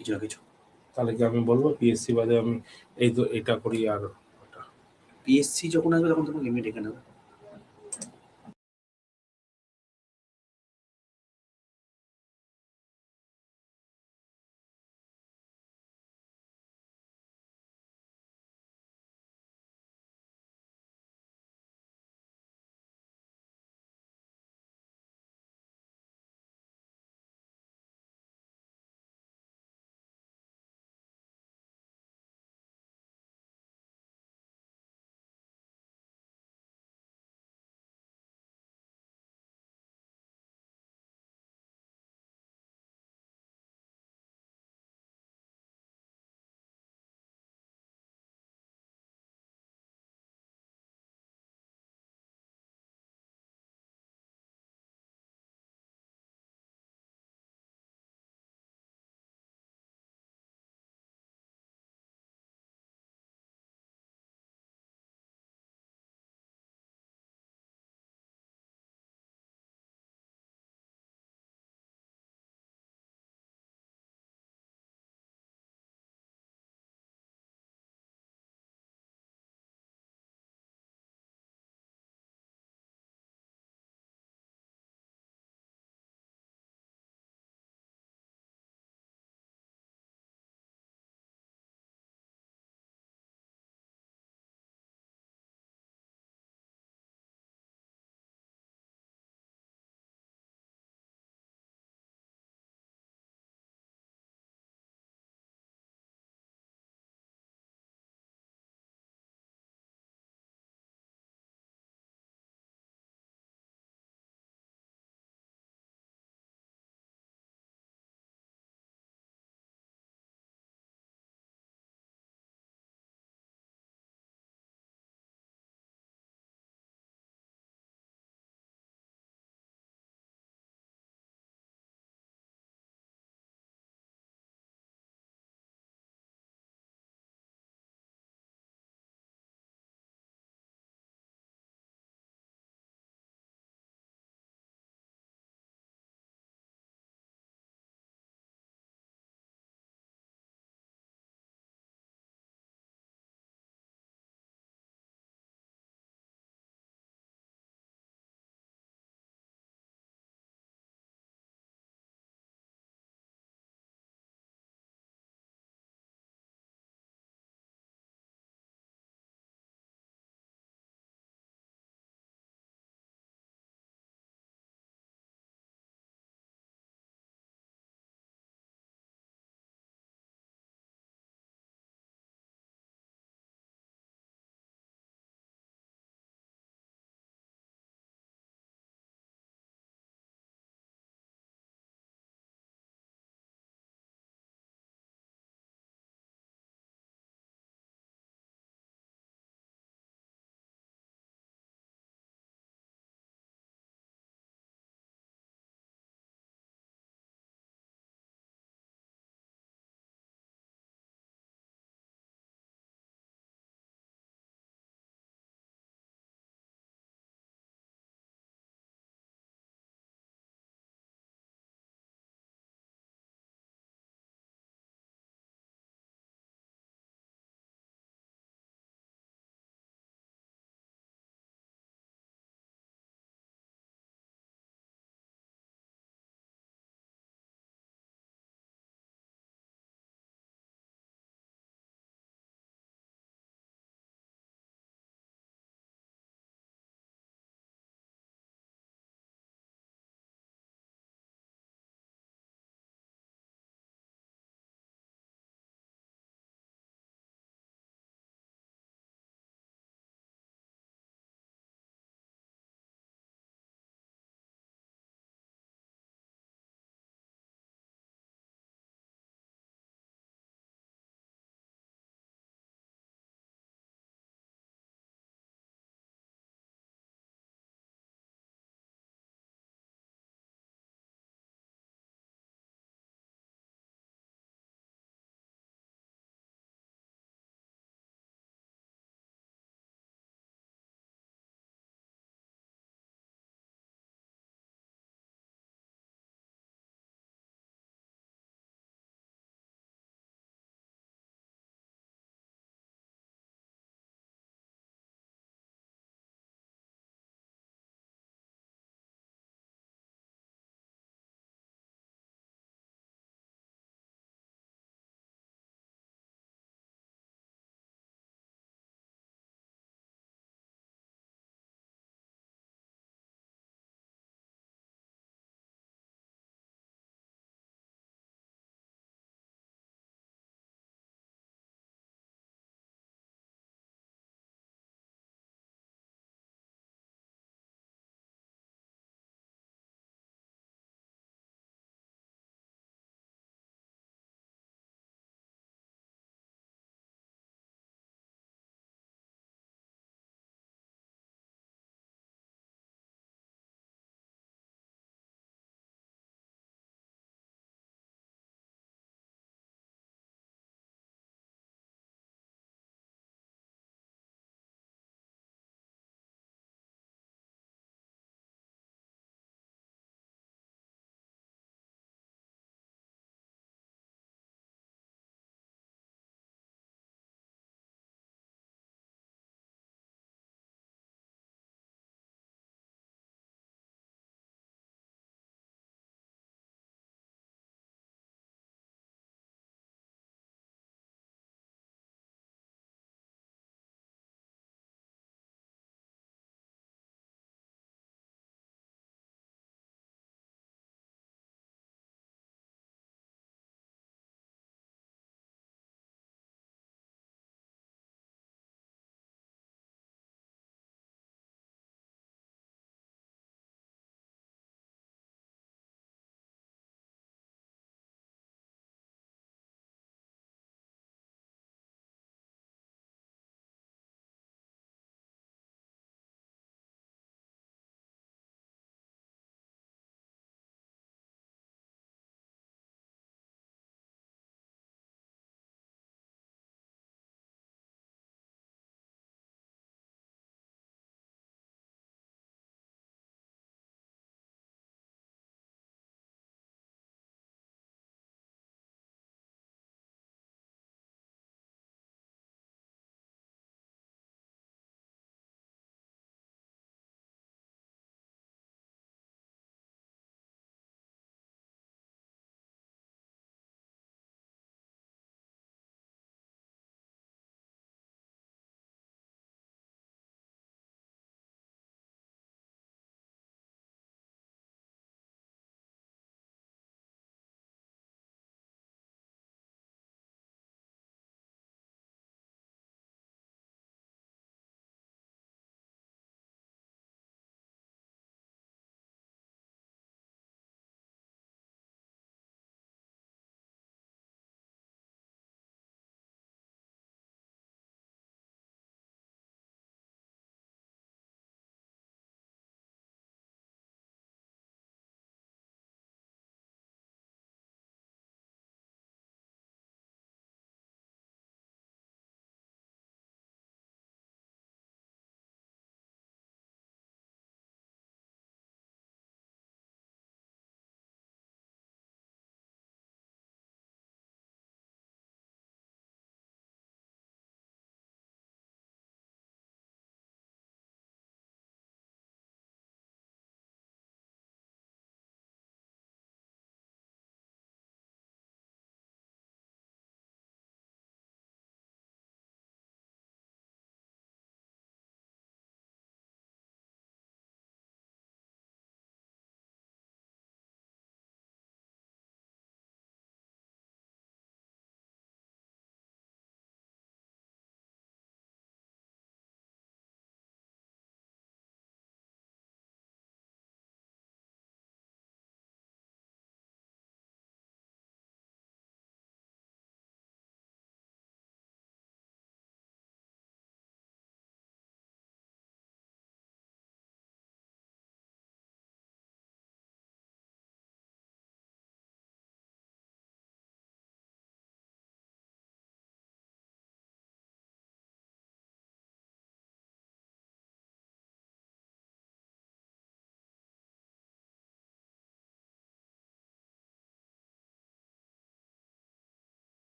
কিছু না কিছু। তাহলে কি আমি বলবো পিএসসি বাদে আমি এই তো এটা করি আর ওটা? পিএসসি যখন আসবে তখন তোমাকে এমনি ডেকে নেবে।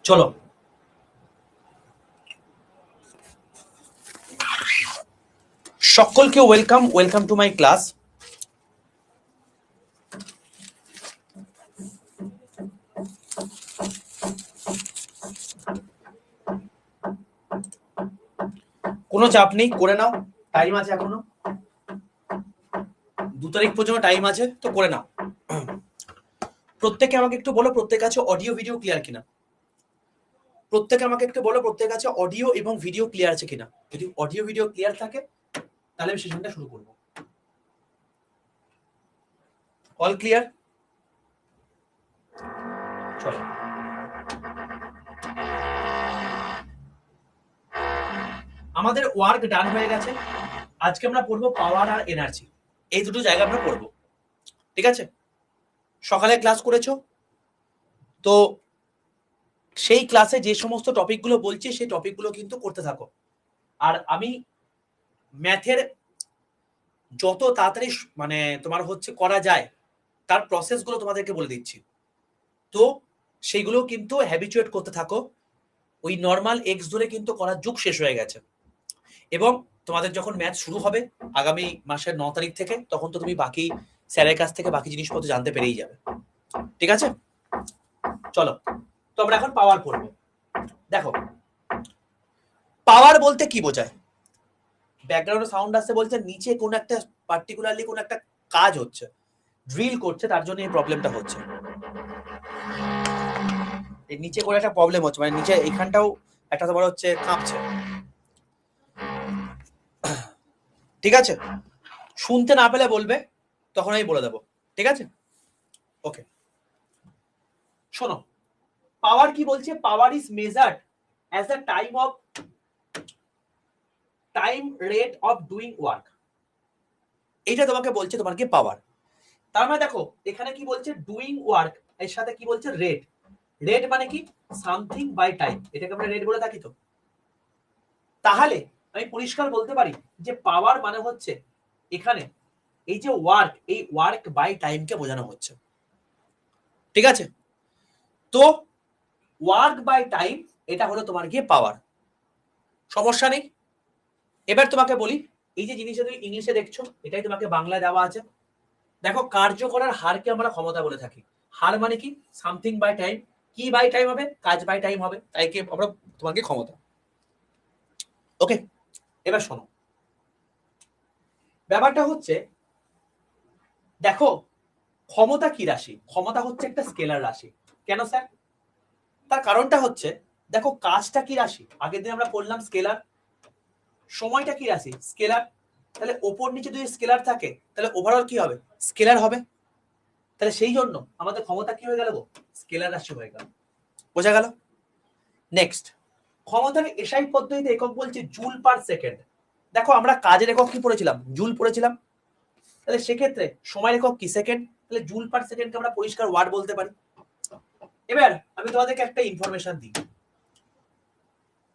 চলো সকলকে ওয়েলকাম টু মাই ক্লাস। কোনো চাপ নেই, করে নাও, টাইম আছে এখনো, 2 তারিখ পর্যন্ত টাইম আছে, তো করে নাও। প্রত্যেকে আমাকে একটু বলো প্রত্যেকের কাছে অডিও ভিডিও ক্লিয়ার কিনা। প্রত্যেকে আমাকে একটু বলো প্রত্যেকের কাছে অডিও এবং ভিডিও ক্লিয়ার আছে কিনা। যদি অডিও ভিডিও ক্লিয়ার থাকে তাহলে আমি সেশনটা শুরু করব। All clear? চলো আমাদের ওয়ার্ক ডান হয়ে গেছে। আজকে আমরা পড়বো পাওয়ার আর এনার্জি, এই দুটো জায়গা আমরা পড়বো। ঠিক আছে, সকালে ক্লাস করেছো তো সেই ক্লাসে যে সমস্ত টপিকগুলো বলছি সেই টপিকগুলো কিন্তু করতে থাকো। আর আমি ম্যাথের যত তাড়াতাড়ি মানে তোমার হচ্ছে করা যায় তার প্রসেসগুলো তোমাদেরকে বলে দিচ্ছি, তো সেইগুলো কিন্তু হ্যাবিচুয়েট করতে থাকো। ওই নর্মাল এক্স ধরে কিন্তু করার যুগ শেষ হয়ে গেছে, এবং তোমাদের যখন ম্যাথ শুরু হবে আগামী মাসের 9 তারিখ থেকে, তখন তো তুমি বাকি স্যারের কাছ থেকে বাকি জিনিসপত্র জানতে পেরেই যাবে। ঠিক আছে, চলো তো আমরা এখন পাওয়ার পড়বো। দেখো পাওয়ার বলতে কি বোঝায়। ব্যাকগ্রাউন্ডে সাউন্ড আসছে বলছে নিচে কোন একটা পার্টিকুলারলি কোন একটা কাজ হচ্ছে, ড্রিল করছে, তার জন্য এই প্রবলেমটা হচ্ছে। এই নিচে করে একটা প্রবলেম হচ্ছে, মানে নিচে এখানটাও একটা তোমার হচ্ছে কাঁপছে। ঠিক আছে, শুনতে না পেলে বলবে, তখন আমি বলে দেবো। ঠিক আছে, ওকে। শোনো পাওয়ার কি বলছে, power is measured as the time rate of doing work. এইটা তোমাকে বলছে তোমার কি পাওয়ার। তার মানে দেখো এখানে কি বলছে, ডুইং ওয়ার্ক এর সাথে কি বলছে রেট। রেট মানে কি, সামথিং বাই টাইম, এটাকে আমরা রেট বলে থাকি। তো তাহলে আমি পরিষ্কার বলতে পারি যে পাওয়ার মানে হচ্ছে এখানে এই যে ওয়ার্ক, এই ওয়ার্ক বাই টাইমকে বোঝানো হচ্ছে। ঠিক আছে, তো ওয়ার্ক বাই টাইম এটা হলো তোমার গিয়ে পাওয়ার। সমস্যা নেই। এবার তোমাকে বলি, এই যে জিনিসটা তুমি ইংলিশে দেখছো এটাই তোমাকে বাংলায় দেওয়া আছে। দেখো কার্য করার হারকে আমরা ক্ষমতা বলে থাকি। হার মানে কি, সামথিং বাই টাইম। কি বাই টাইম হবে, কাজ বাই টাইম হবে, তাই কি আমরা তোমাকে ক্ষমতা। ওকে, এবার শোনো ব্যাপারটা হচ্ছে, দেখো ক্ষমতা কি রাশি, ক্ষমতা হচ্ছে একটা স্কেলার রাশি। কেন স্যার? তার কারণটা হচ্ছে দেখো কাজটা কি রাশি, আগের দিন আমরা পড়লাম স্কেলার। সময়টা কি রাশি, স্কেলার। তাহলে ওপর নিচে যদি স্কেলার থাকে তাহলে ওভারঅল কি হবে, স্কেলার হবে। তাহলে সেই জন্য আমাদের ক্ষমতা কি হয়ে গেল, স্কেলার রাশি হয়ে গেল। বোঝা গেল? নেক্সট, ক্ষমতার এসআই পদ্ধতিতে একক বলছে জুল পার সেকেন্ড। দেখো আমরা কাজের একক কি পড়েছিলাম, জুল পড়েছিলাম। তাহলে সেক্ষেত্রে সময়ের একক কি, সেকেন্ড। তাহলে জুল পার সেকেন্ডকে আমরা পরিষ্কার ওয়ার্ড বলতে পারি। এবার আমি তোমাদেরকে একটা ইনফরমেশন দিই।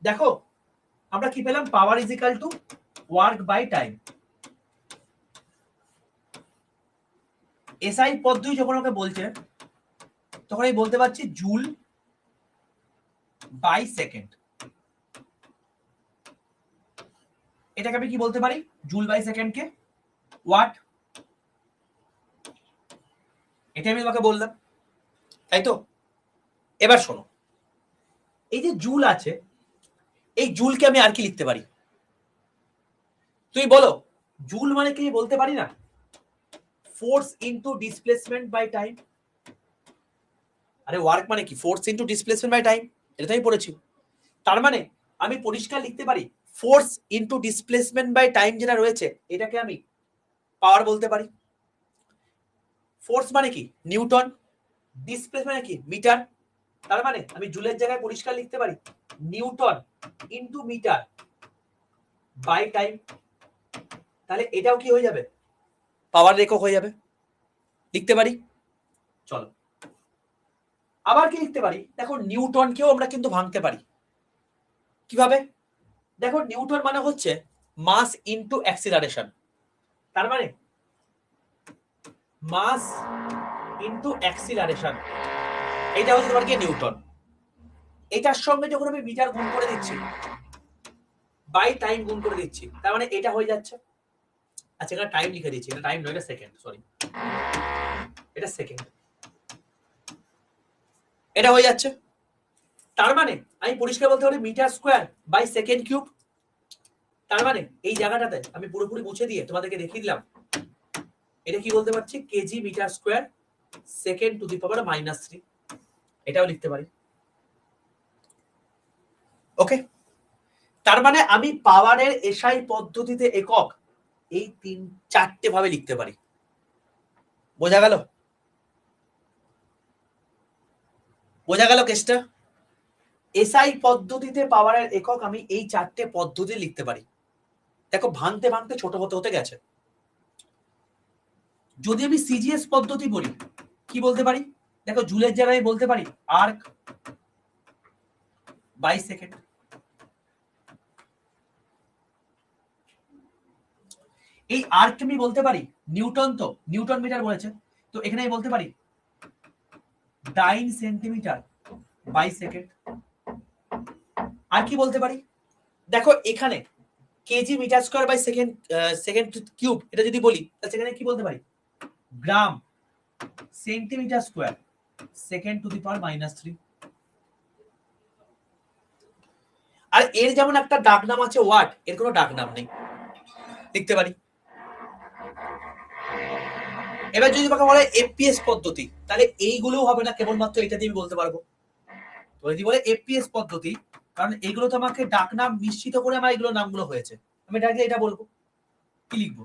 দেখো আমরা কি পেলাম, power is equal to work by time. SI পদ্ধতি যখন আমাকে বলছে তখন আমি বলতে পারছি জুল বাই সেকেন্ড। এটাকে আমি কি বলতে পারি, জুল বাই সেকেন্ডকে ওয়াট। এটা আমি তোমাকে বললাম, তাই তো? এবার শোনো, এই যে জুল আছে, এই জুলকে আমি আর কি লিখতে পারি তুমি বলো? জুল মানে কি বলতে পারি না, force into displacement by time. আরে ওয়ার্ক মানে কি, force into displacement by time, এটা তো আমি পড়েছি। তার মানে আমি পরিষ্কার লিখতে পারি force into displacement by time যেটা রয়েছে এটাকে আমি পাওয়ার বলতে পারি। ফোর্স মানে কি নিউটন, ডিসপ্লেসমেন্ট মানে কি মিটার। তার মানে আমি জুলের জায়গায় পরিষ্কার লিখতে পারি newton into metre by time. তাহলে এটাও কি হয়ে যাবে, পাওয়ার একক হয়ে যাবে, লিখতে পারি। চলো আবার কি লিখতে পারি, দেখো নিউটনকেও আমরা কিন্তু ভাঙতে পারি। কিভাবে? দেখো নিউটন মানে হচ্ছে মাস ইনটু অ্যাক্সিলারেশন। তার মানে মাস ইনটু অ্যাক্সিলারেশন, এইটা হচ্ছে তোমার কি নিউটন। এটার সঙ্গে যখন আমি মিটার গুণ করে দিচ্ছি বাই টাইম গুণ করে দিচ্ছি, তার মানে এটা হয়ে যাচ্ছে। আচ্ছা এখানে টাইম লিখে দিচ্ছি, এটা টাইম নয়, এটা সেকেন্ড, সরি এটা সেকেন্ড, এটা হয়ে যাচ্ছে। তার মানে আমি পরিষ্কার বলতে পারি metre square by second cube. তার মানে এই জায়গাটাতে আমি পুরোপুরি মুছে দিয়ে তোমাদেরকে দেখিয়ে দিলাম, এটা কি বলতে পারছি, KG metre square second to the power -3, এটাও লিখতে পারি। ওকে, তার মানে আমি পাওয়ারের এসআই পদ্ধতিতে একক এই 3-4টে ভাবে লিখতে পারি। বোঝা গেল? বোঝা গেল কেসটা? এসআই পদ্ধতিতে পাওয়ারের একক আমি এই 4টে পদ্ধতি লিখতে পারি। দেখো ভাঙতে ভাঙতে ছোট হতে হতে গেছে। যদি আমি সিজিএস পদ্ধতি বলি কি বলতে পারি, দেখো জুলের জায়গায় বলতে পারি আর্ক বাই সেকেন্ড। এই আর্ক আমি বলতে পারি নিউটন, তো নিউটন মিটার বলেছে, তো এখানে আমি বলতে পারি 9 সেন্টিমিটার বাই সেকেন্ড। আর কি বলতে পারি, দেখো এখানে KG metre square by second second cube, এটা যদি বলি তাহলে সেখানে কি বলতে পারি, gram centimetre square second to the power -3। আর এর যেমন একটা ডাক নাম আছে ওয়াট, এর কোনো ডাক নাম নেই, লিখতে পারি। এবার যদি তোমাকে বলে এফপিএস পদ্ধতি, তাহলে এইগুলোও হবে না, কেবলমাত্র এটা দিয়ে আমি বলতে পারবো। তো যদি বলে এফপিএস পদ্ধতি, কারণ এগুলো তোমাকে ডাক নাম নিশ্চিত করে আমার এগুলো নামগুলো হয়েছে, আমি ডাইরেক্টলি এটা বলবো, কি লিখবো,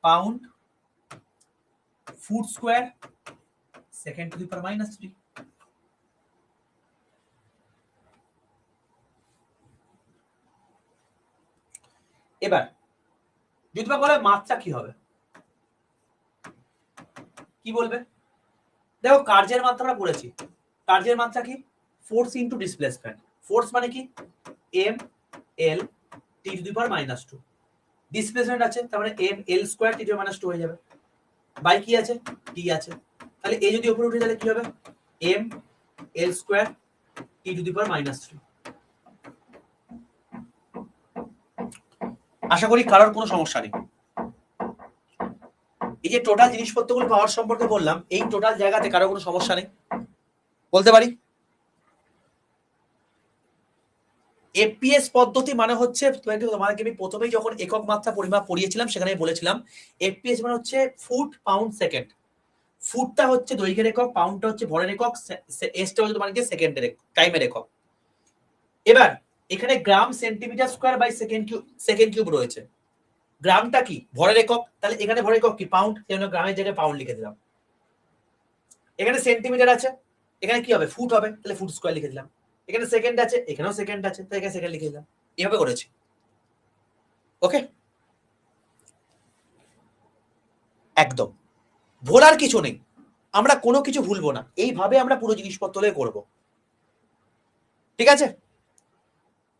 pound foot square second to the power -3। এবার যদি তোমাকে বলে মাত্রা কি হবে, কি বলবে, দেখো কার্যের মাত্রা আমরা পড়েছি, কার্যের মাত্রা কি, ফোর্স ইনটু ডিসপ্লেসমেন্ট। ফোর্স মানে কি, M L T to the power -2। Displacement আছে, তার মানে M L square T to the power -2 হয়ে যাবে, বাই কি আছে, টি আছে। তাহলে এই যদি উপরে উঠে তাহলে কি হবে, M L square T to the power -3। আশা করি কারোর কোনো সমস্যা নেই। এই যে টোটাল জিনিসপত্রগুলো পাওয়ার সম্পর্কে বললাম, এই টোটাল জায়গাতে কারো কোনো সমস্যা নেই, বলতে পারি। এফপিএস পদ্ধতি মানে হচ্ছে, তোমাদেরকে আমি প্রথমেই যখন একক মাত্রা পরিমাপ পড়িয়েছিলাম সেখানে বলেছিলাম এফপিএস মানে হচ্ছে ফুট পাউন্ড সেকেন্ড। ফুটটা হচ্ছে দৈর্ঘ্যের একক, পাউন্ডটা হচ্ছে ভরের একক, এসটা হচ্ছে তোমার সেকেন্ডের টাইমের একক। এবার এখানে gram centimetre square by second cube রয়েছে। গ্রামটা কি, ভরের একক, তাহলে এখানে ভরের একক কি, পাউন্ড, সেজন্য গ্রামের জায়গায় পাউন্ড লিখে দিলাম। এখানে সেন্টিমিটার আছে, এখানে কি হবে, ফুট হবে, তাহলে ফুট স্কয়ার লিখে দিলাম। এখানে সেকেন্ড আছে, এখানেও সেকেন্ড আছে, তাই এখানে সেকেন্ড লিখে দিলাম। এভাবে করেছি। ওকে, একদম ভোলার কিছু নেই, আমরা কোনো কিছু ভুলবো না, এইভাবে আমরা পুরো জিনিসপত্র করব। ঠিক আছে,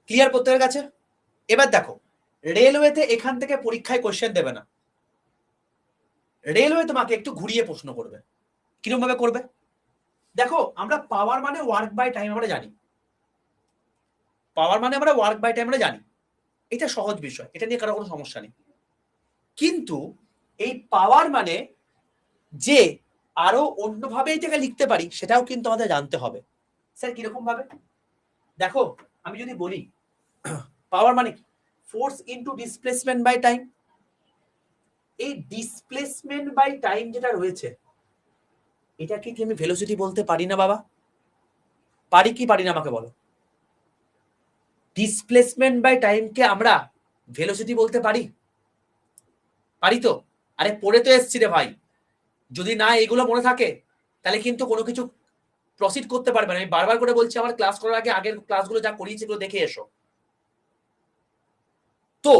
ক্লিয়ার প্রত্যেকের কাছে? এবার দেখো রেলওয়েতে এখান থেকে পরীক্ষায় কোশ্চেন দেবে না, রেলওয়ে তোমাকে একটু ঘুরিয়ে প্রশ্ন করবে। কিরকম ভাবে করবে, দেখো আমরা পাওয়ার মানে ওয়ার্ক বাই টাইম আমরা জানি, পাওয়ার মানে আমরা ওয়ার্ক বাই টাইম আমরা জানি, এটা সহজ বিষয়, এটা নিয়ে কারো কোনো সমস্যা নেই। কিন্তু এই পাওয়ার মানে যে আরো অন্যভাবে এটাকে লিখতে পারি, সেটাও কিন্তু আমাদের জানতে হবে। স্যার কিরকম ভাবে, দেখো আমি যদি বলি পাওয়ার মানে কি, force into displacement by time. এই ডিসপ্লেসমেন্ট বাই টাইম যেটা রয়েছে, এটাকে কি আমি ভেলোসিটি বলতে পারি না বাবা? পারি কি পারি না আমাকে বলো। ডিসপ্লেসমেন্ট বাই টাইমকে আমরা ভেলোসিটি বলতে পারি, পারি তো? আরে পড়ে তো এসছি রে ভাই, যদি না এগুলো মনে থাকে তাহলে কিন্তু কোনো কিছু প্রসিড করতে পারবে না। আমি বারবার করে বলছি, আমার ক্লাস করার আগে আগের ক্লাসগুলো যা করিয়েছি এগুলো দেখে এসো। তো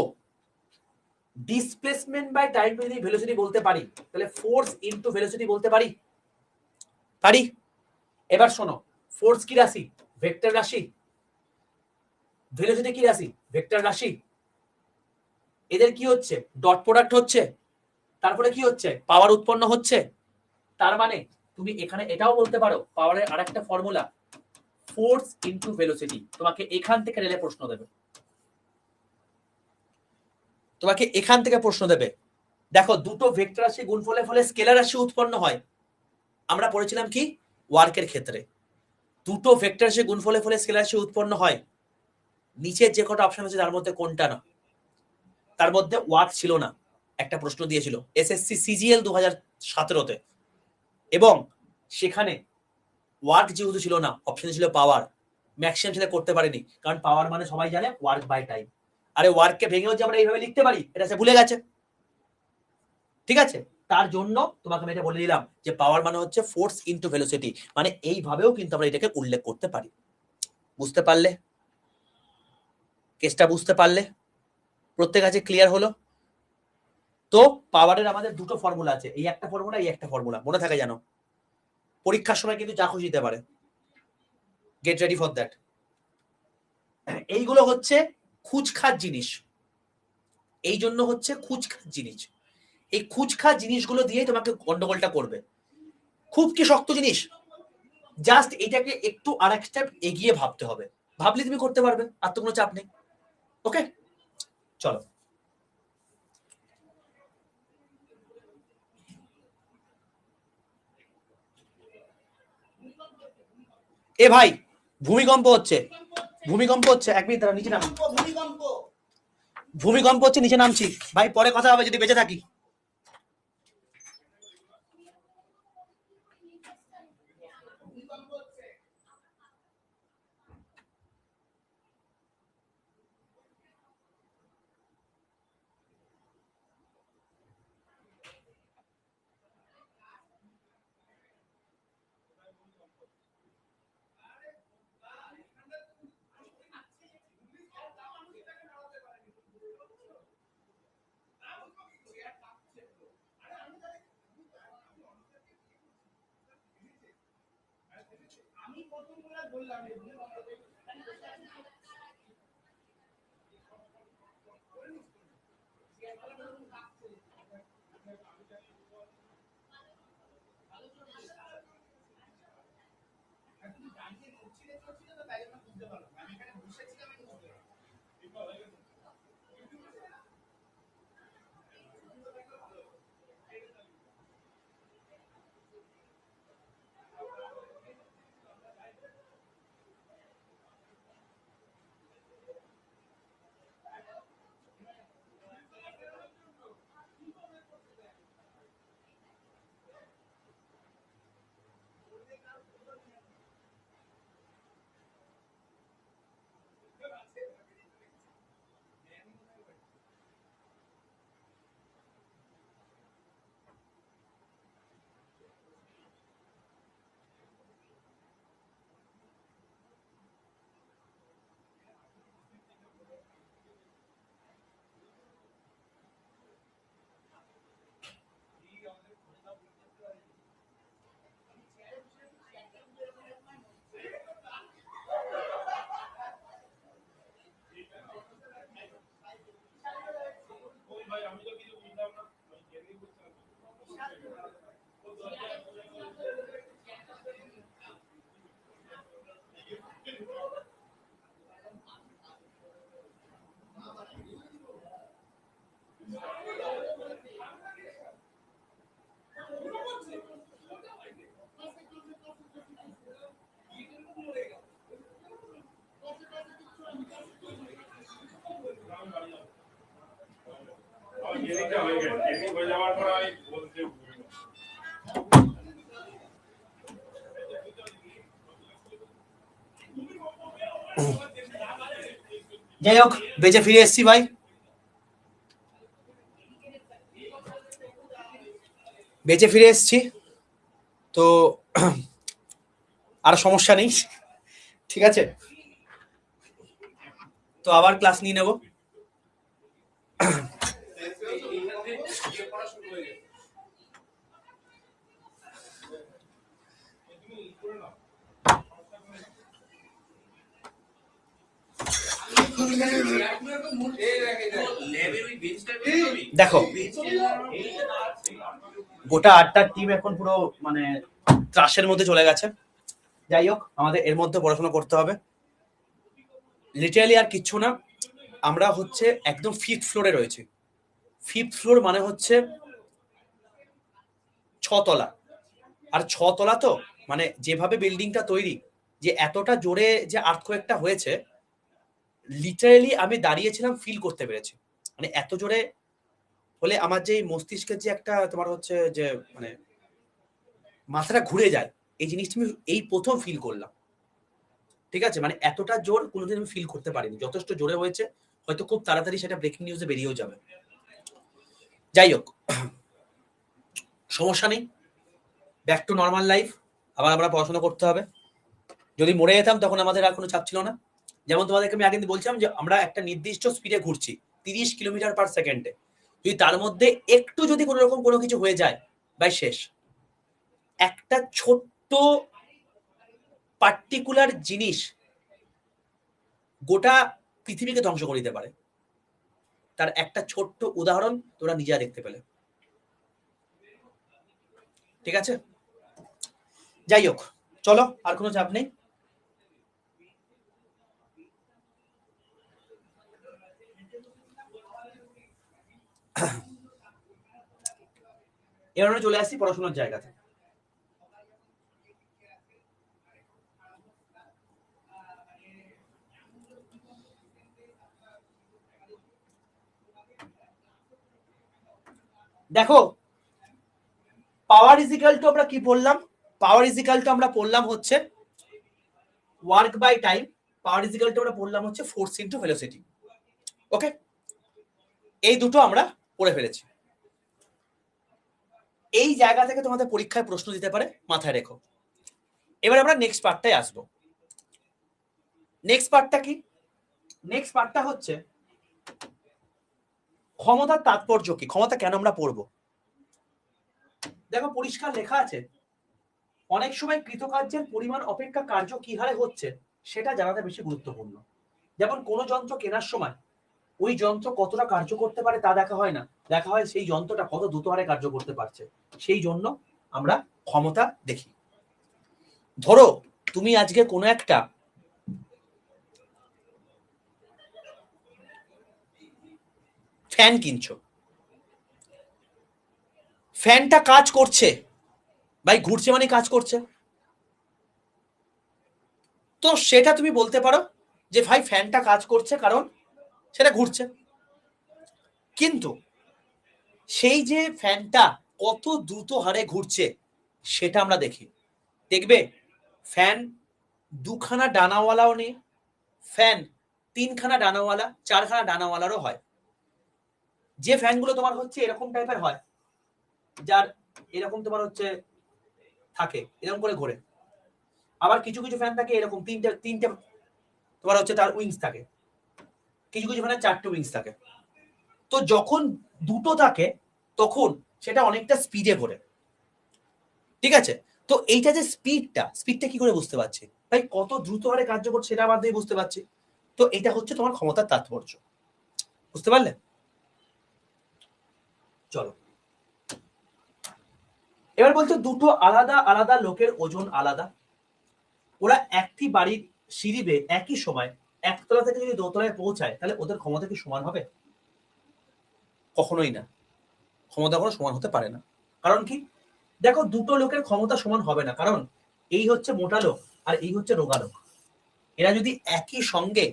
ডিসপ্লেসমেন্ট বাই টাইম যদি ভেলোসিটি বলতে পারি, তাহলে ফোর্স ইনটু ভেলোসিটি বলতে পারি, পারি। এবার শোনো, ফোর্স কি রাশি, ভেক্টর রাশি, ভেলোসিটি কি রাশি, ভেক্টর রাশি। এদের কি হচ্ছে, ডট প্রোডাক্ট হচ্ছে, তারপরে কি হচ্ছে, পাওয়ার উৎপন্ন হচ্ছে। তার মানে তুমি এখানে এটাও বলতে পারো পাওয়ারের আরেকটা ফর্মুলা, ফোর্স ইনটু ভেলোসিটি। তোমাকে এখান থেকে রেলে প্রশ্ন দেবে, তোমাকে এখান থেকে প্রশ্ন দেবে। দেখো দুটো ভেক্টর রাশি গুণফলের ফলে স্কেলার রাশি উৎপন্ন হয়। আমরা পড়েছিলাম কি ওয়ার্কের ক্ষেত্রে দুটো ভেক্টর রাশি গুণফলের ফলে স্কেলার রাশি উৎপন্ন হয়। নিচের যে কটা অপশন আছে তার মধ্যে কোনটা না? তার মধ্যে ওয়ার্ক ছিল না। একটা প্রশ্ন দিয়েছিল এসএসসি সিজিএল 2017-তে, এবং সেখানে ওয়ার্ক যেহেতু ছিল না, অপশন ছিল পাওয়ার। ম্যাক্সিমাম সেটা করতে পারেনি, কারণ পাওয়ার মানে সবাই জানে ওয়ার্ক বাই টাইম। আরে ওয়ার্ককে ভেঙেও যে আমরা এইভাবে লিখতে পারি এটা সে ভুলে গেছে। ঠিক আছে, তার জন্য তোমাকে আমি এটা বলে দিলাম যে পাওয়ার মানে হচ্ছে ফোর্স ইনটু ভেলোসিটি, মানে এইভাবেও কিন্তু আমরা এটাকে উল্লেখ করতে পারি। বুঝতে পারলে? কেসটা বুঝতে পারলে? প্রত্যেক আছে ক্লিয়ার হলো? তো পাওয়ারের আমাদের দুটো ফর্মুলা আছে, এই একটা ফর্মুলা, এই একটা ফর্মুলা, মনে থাকে জানো। পরীক্ষার সময় কিন্তু যা খুশি দিতে পারে, গেট রেডি ফর দ্যাট। এইগুলো হচ্ছে খুচখাচ জিনিস, এই জন্য হচ্ছে খুচখাচ জিনিস। এই খুচখাচ জিনিসগুলো দিয়েই তোমাকে গন্ডগোলটা করবে। খুব কি শক্ত জিনিস, জাস্ট এটাকে একটু আর এক স্টেপ এগিয়ে ভাবতে হবে, ভাবলে তুমি করতে পারবে, আর তো কোনো চাপ নেই। ওকে চলো। এ ভাই ভূমিকম্প হচ্ছে, ভূমিকম্প হচ্ছে, এক মিনিট দাঁড়া, নিচে নাম, ভূমিকম্প হচ্ছে, নিচে নামছি ভাই, পরে কথা হবে যদি বেঁচে থাকি। যাই হোক, বেঁচে ফিরে এসেছি ভাই, বেঁচে ফিরে এসেছি। তো আর সমস্যা নেই, ঠিক আছে, তো আবার ক্লাস নিয়ে নেব। দেখো গোটা 8টা টিম এখন পুরো মানে ত্রাসের মধ্যে চলে গেছে। যাই হোক, আমাদের এর মধ্যে পড়াশোনা করতে হবে। লিটারালি আর কিচ্ছু না, আমরা হচ্ছে একদম 5th ফ্লোরে রয়েছি। 5th ফ্লোর মানে হচ্ছে 6 তলা। আর 6 তলা তো মানে যেভাবে বিল্ডিংটা তৈরি, যে এতটা জোরে যে আর্থকোয়েকটা হয়েছে, লিটারালি আমি দাঁড়িয়েছিলাম, ফিল করতে পেরেছি। মানে এত জোরে হলে আমার যে মস্তিষ্কের যে একটা তোমার হচ্ছে যে মানে মাথাটা ঘুরে যায়, এই জিনিসটা আমি এই প্রথম ফিল করলাম। ঠিক আছে, মানে এতটা জোর কোনোদিন আমি ফিল করতে পারিনি। যথেষ্ট জোরে হয়েছে, হয়তো খুব তাড়াতাড়ি সেটা ব্রেকিং নিউজে বেরিয়েও যাবে। যাই হোক, সমস্যা নেই, ব্যাক টু নর্মাল লাইফ। আবার আমরা পড়াশোনা করতে হবে। যদি মরে যেতাম তখন আমাদের আর কোনো চাপ ছিল না। যেমন তোমাদেরকে আমি আগে বলছিলাম যে আমরা একটা নির্দিষ্ট স্পিডে ঘুরছি, 30 কিলোমিটার/সেকেন্ডে। যদি তার মধ্যে একটু যদি কোনো রকম কোনো কিছু হয়ে যায়, ভাই শেষ। একটা ছোট্ট পার্টিকুলার জিনিস গোটা পৃথিবীকে ধ্বংস করে দিতে পারে। তার একটা ছোট্ট উদাহরণ তোমরা নিজেরা দেখতে পেলে। ঠিক আছে, যাই হোক, চলো, আর কোনো চাপ নেই। এবার আমরা চলে আসছি পড়াশোনার জায়গাতে। দেখো, পাওয়ার ইজিক্যাল টু আমরা কি বললাম? পাওয়ার ইজিক্যাল টু আমরা পড়লাম হচ্ছে work by time. Power is equal to আমরা পড়লাম হচ্ছে ফোর্স ইনটু ভেলোসিটি। ওকে, এই দুটো আমরা পড়ে ফেলেছি। এই জায়গা থেকে তোমাদের পরীক্ষায় প্রশ্ন দিতে পারে, মাথায় রেখো। এবার আমরা নেক্সট পার্টটায় আসবো। নেক্সট পার্টটা কি? নেক্সট পার্টটা হচ্ছে ক্ষমতার তাৎপর্য কি, ক্ষমতা কেন আমরা পড়বো। দেখো, পরিষ্কার লেখা আছে, অনেক সময় কৃতকার্যের পরিমাণ অপেক্ষা কার্য কি হারে হচ্ছে সেটা জানাটা বেশি গুরুত্বপূর্ণ। যেমন কোনো যন্ত্র কেনার সময় ওই যন্ত্র কতটা কার্য করতে পারে তা দেখা হয় না, দেখা হয় সেই যন্ত্রটা কত দ্রুত হারে কার্য করতে পারছে। সেই জন্য আমরা ক্ষমতা দেখি। ধরো তুমি আজকে কোনো একটা ফ্যান কিনছো, ফ্যানটা কাজ করছে, ভাই ঘুরছে মানে কাজ করছে, তো সেটা তুমি বলতে পারো যে ভাই ফ্যানটা কাজ করছে কারণ সেটা ঘুরছে। কিন্তু সেই যে ফ্যানটা কত দ্রুত হারে ঘুরছে সেটা আমরা দেখি। দেখবে ফ্যান দুখানা ডানাওয়ালাও নেই, ফ্যান 3খানা ডানাওয়ালা, 4খানা ডানাওয়ালারও হয়। যে ফ্যানগুলো তোমার হচ্ছে এরকম টাইপের হয়, যার এরকম তোমার হচ্ছে থাকে, এরকম করে ঘোরে। আবার কিছু কিছু ফ্যান থাকে এরকম তিনটে তিনটে তোমার হচ্ছে তার উইংস থাকে, কিছু কিছু ফ্যানের 4টে উইংস থাকে। তো যখন দুটো থাকে তখন সেটা অনেকটা স্পিডে ঘোরে। ঠিক আছে, তো এইটা যে স্পিডটা কি করে বুঝতে পারছি? ভাই কত দ্রুত হারে কার্য করছে সেটা বাদ দিয়ে বুঝতে পারছি। তো এটা হচ্ছে তোমার ক্ষমতার তাৎপর্য। বুঝতে পারলে? চলো, এবার বলছো দুটো আলাদা আলাদা লোকের ওজন আলাদা। ওরা একটি বাড়ির সিঁড়ি বেয়ে একই সময় একতলা থেকে যদি দোতলায় পৌঁছায়, তাহলে ওদের ক্ষমতা কি সমান হবে? কখনোই না, ক্ষমতা কোনো সমান হতে পারে না। কারণ কি? দেখো, দুটো লোকের ক্ষমতা সমান হবে না, কারণ এই হচ্ছে মোটা লোক আর এই হচ্ছে রোগা লোক। এরা যদি একই সঙ্গে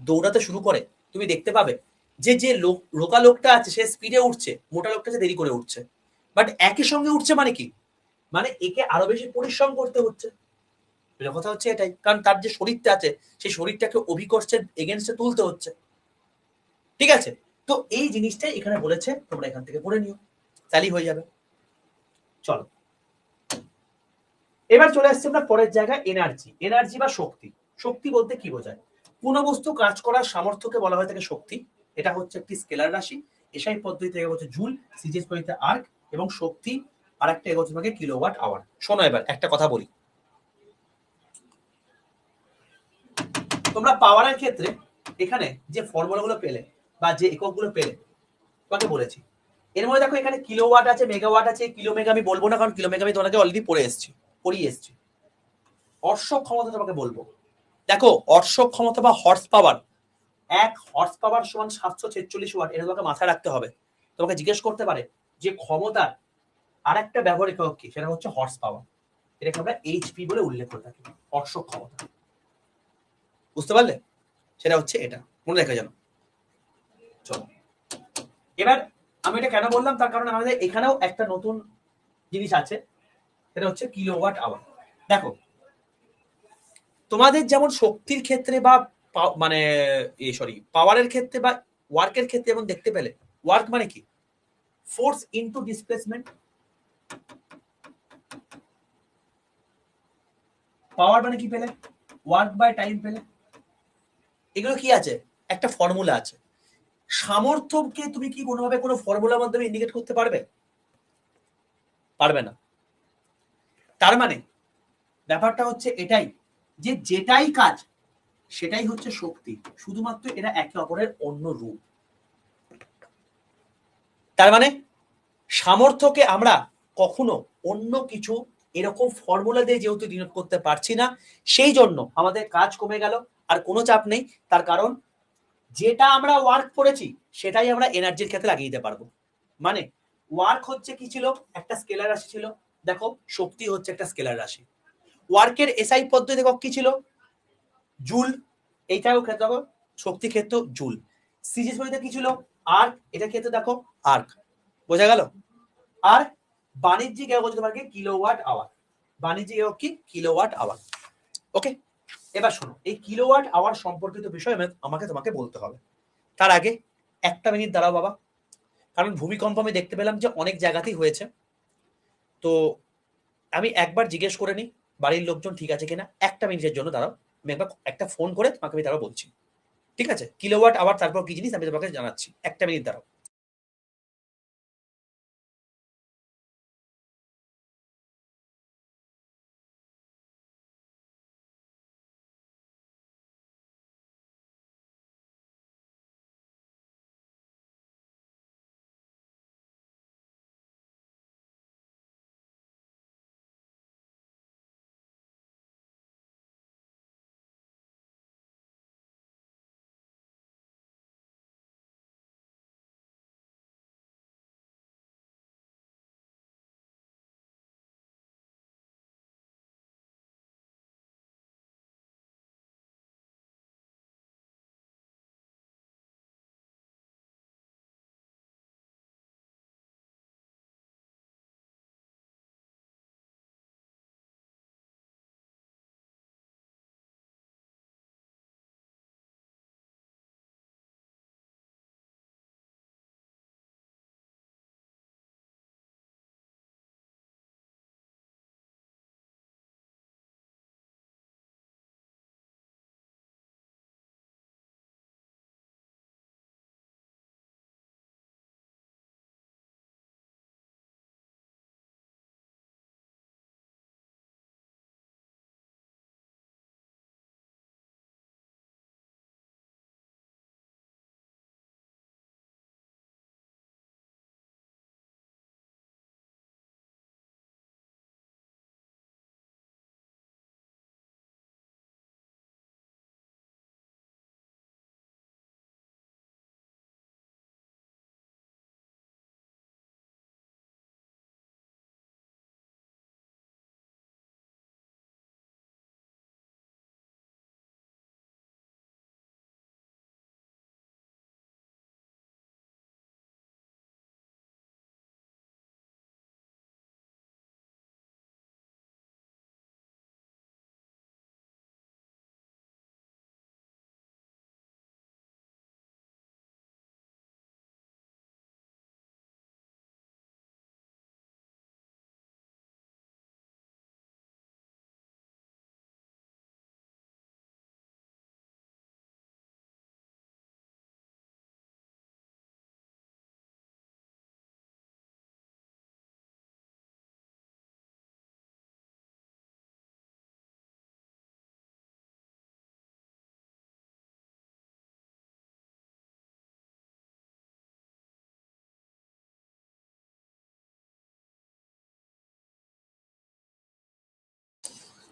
দৌড়াতে শুরু করে, তুমি দেখতে পাবে যে যে লোক রোগা লোকটা আছে সে স্পিডে উঠছে, মোটা লোকটা যে দেরি করে উঠছে। বাট একই সঙ্গে উঠছে মানে কি? মানে একে আরো বেশি পরিশ্রম করতে হচ্ছে। এটা কথা হচ্ছে এটাই, কারণ তার যে শরীরটা আছে সেই শরীরটাকে অভিকর্ষের এগেনস্টে তুলতে হচ্ছে। ঠিক আছে, তো এই জিনিসটাই এখানে বলেছে, তোমরা এখান থেকে পড়ে নিও, তাহলেই হয়ে যাবে। চলো, এবার চলে আসছে আমরা পরের জায়গায়, এনার্জি। এনার্জি বা শক্তি। শক্তি বলতে কি বোঝায়? কোন বস্তু কাজ করার সামর্থ্যকে বলা হয় থাকে শক্তি। এটা হচ্ছে একটি স্কেলার রাশি। এসআই পদ্ধতি থেকে হচ্ছে জুল, সিজিএস পদ্ধতিতে আর্ক, এবং শক্তি আর একটা এগোচ্ছে থাকে কিলোওয়াট আওয়ার। শোনো, এবার একটা কথা বলি, তোমরা পাওয়ারের ক্ষেত্রে এখানে যে ফর্মুলাগুলো পেলে বা যে এককগুলো পেলে তোমাকে বলেছি, এর মধ্যে দেখো এখানে কিলোওয়াট আছে, মেগাওয়াট আছে। কিলো মেগা আমি বলবো না, কারণ কিলো মেগা আমি তোমাকে অলরেডি পড়িয়ে এসেছি। অর্শক ক্ষমতা তোমাকে বলবো। দেখো অর্শক ক্ষমতা বা হর্স পাওয়ার, 1 হর্স পাওয়ার সমান 746 ওয়াট, এটা তোমাকে মাথায় রাখতে হবে। তোমাকে জিজ্ঞেস করতে পারে যে ক্ষমতার আরেকটা ব্যবহারিক একক কি, সেটা হচ্ছে হর্স পাওয়ার। এটাকে আমরা এইচপি বলে উল্লেখ করে থাকি, অর্শক ক্ষমতা। বুঝতে পারলে? সেটা হচ্ছে এটা, মনে রেখে জানো। চলো এবার আমি এটা কেন বললাম, তার কারণ আমাদের এখানেও একটা নতুন জিনিস আছে, সেটা হচ্ছে কিলোওয়াট আওয়ার। দেখো তোমাদের যেমন শক্তির ক্ষেত্রে বা মানে সরি পাওয়ারের ক্ষেত্রে বা ওয়ার্কের ক্ষেত্রে যেমন দেখতে পেলে, ওয়ার্ক মানে কি, ফোর্স ইনটু ডিসপ্লেসমেন্ট, পাওয়ার মানে কি পেলে, ওয়ার্ক বাই টাইম পেলে। এগুলো কি আছে, একটা ফর্মুলা আছে। সামর্থ্যকে তুমি কি কোনোভাবে কোনো ফর্মুলার মাধ্যমে ইন্ডিকেট করতে পারবে? পারবে না। তার মানে ব্যাপারটা হচ্ছে এটাই, যে যেটাই কাজ সেটাই হচ্ছে শক্তি, শুধুমাত্র এরা একে অপরের অন্য রূপ। তার মানে সামর্থ্যকে আমরা কখনো অন্য কিছু এরকম ফর্মুলা দিয়ে যেহেতু ডিনোট করতে পারছি না, সেই জন্য আমাদের কাজ কমে গেল। আর কোনো চাপ নেই, তার কারণ যেটা আমরা ওয়ার্ক করেছি সেটাই আমরা এনার্জির ক্ষেত্রে লাগিয়ে দিতে পারবো। মানে ওয়ার্ক হচ্ছে কি ছিল, একটা স্কেলার রাশি ছিল। দেখো শক্তি হচ্ছে একটা স্কেলার রাশি। ওয়ার্কের এসআই পদ্ধতি কি ছিল, জুল। এইটাও ক্ষেত্রে দেখো শক্তি ক্ষেত্র জুল। সিজিস পদ্ধতি কি ছিল, আর্ক। এটা ক্ষেত্রে দেখো আর্ক। বোঝা গেল? আর বাণিজ্যিক একক হচ্ছে তোমাকে কিলোওয়াট আওয়ার। বাণিজ্যিক একক কি, কিলোওয়াট আওয়ার। ওকে, এবার শোনো, এই কিলোওয়াট আওয়ার সম্পর্কিত বিষয় আমাকে তোমাকে বলতে হবে। তার আগে একটা মিনিট দাঁড়াও বাবা, কারণ ভূমিকম্প আমি দেখতে পেলাম যে অনেক জায়গাতেই হয়েছে। তো আমি একবার জিজ্ঞেস করে নিই বাড়ির লোকজন ঠিক আছে কিনা, একটা মিনিটের জন্য দাঁড়াও। আমি একবার একটা ফোন করে তোমাকে আমি তারপর বলছি। ঠিক আছে? কিলোওয়াট আওয়ার তারপর কি জিনিস আমি তোমাকে জানাচ্ছি, একটা মিনিট দাঁড়াও।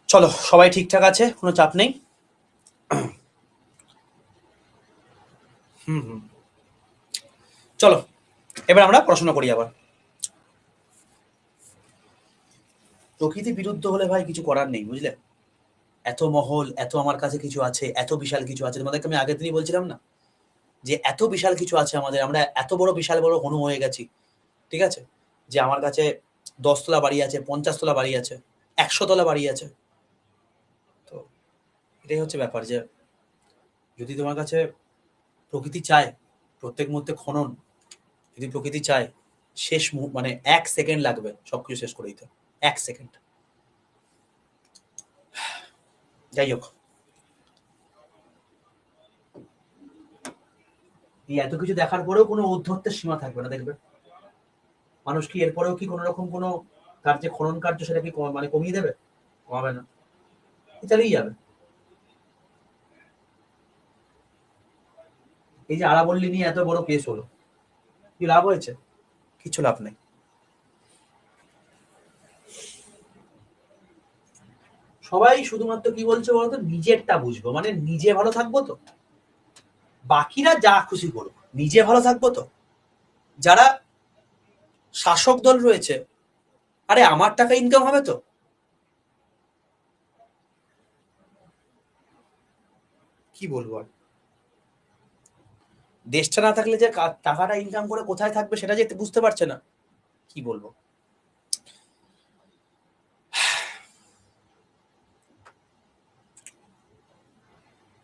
চলো, সবাই ঠিকঠাক আছে, কোনো চাপ নেই। হুম হুম চলো, এবার আমরা পড়াশোনা করি আবার। প্রকৃতি বিরুদ্ধ হলে ভাই কিছু করার নেই, বুঝলে? এত মহল, এত আমার কাছে কিছু আছে, এত বিশাল কিছু আছে, তোমাদেরকে আমি আগের দিনই বলছিলাম না যে এত বিশাল কিছু আছে আমাদের, আমরা এত বড় বিশাল বড় হনু হয়ে গেছি, ঠিক আছে? যে আমার কাছে 10 তলা বাড়ি আছে, 50 তলা বাড়ি আছে, 100 তলা বাড়ি আছে। তো এটাই হচ্ছে ব্যাপার, যে যদি তোমার কাছে প্রকৃতি চায় প্রত্যেক মুহূর্তে খনন, যদি প্রকৃতি চায় শেষ মানে 1 সেকেন্ড লাগবে সবকিছু শেষ করে দিতে, 1 সেকেন্ড। যাই হোক, এই এত কিছু দেখার পরেও কোনো ঔদ্ধত্যের সীমা থাকবে না, দেখবে মানুষ কি এরপরেও কি কোনো রকম কোনো তার যে খনন কার্য সেটা কি মানে কমিয়ে দেবে? কমাবে না, চালিয়ে যাবে। এই যে আরাবল্লী নিয়ে এত বড় কেস হলো, কি লাভ হয়েছে? কিছু লাভ নেই। সবাই শুধুমাত্র কি বলছে বলতো, নিজেরটা বুঝবো, মানে নিজে ভালো থাকবো তো, বাকিরা যা খুশি করুক, নিজে ভালো থাকবো তো। যারা শাসক দল রয়েছে, আরে আমার টাকা ইনকাম হবে তো, কি বলবো আর। দেশটা না থাকলে যে টাকাটা ইনকাম করে কোথায় থাকবে সেটা যে বুঝতে পারছে না, কি বলবো।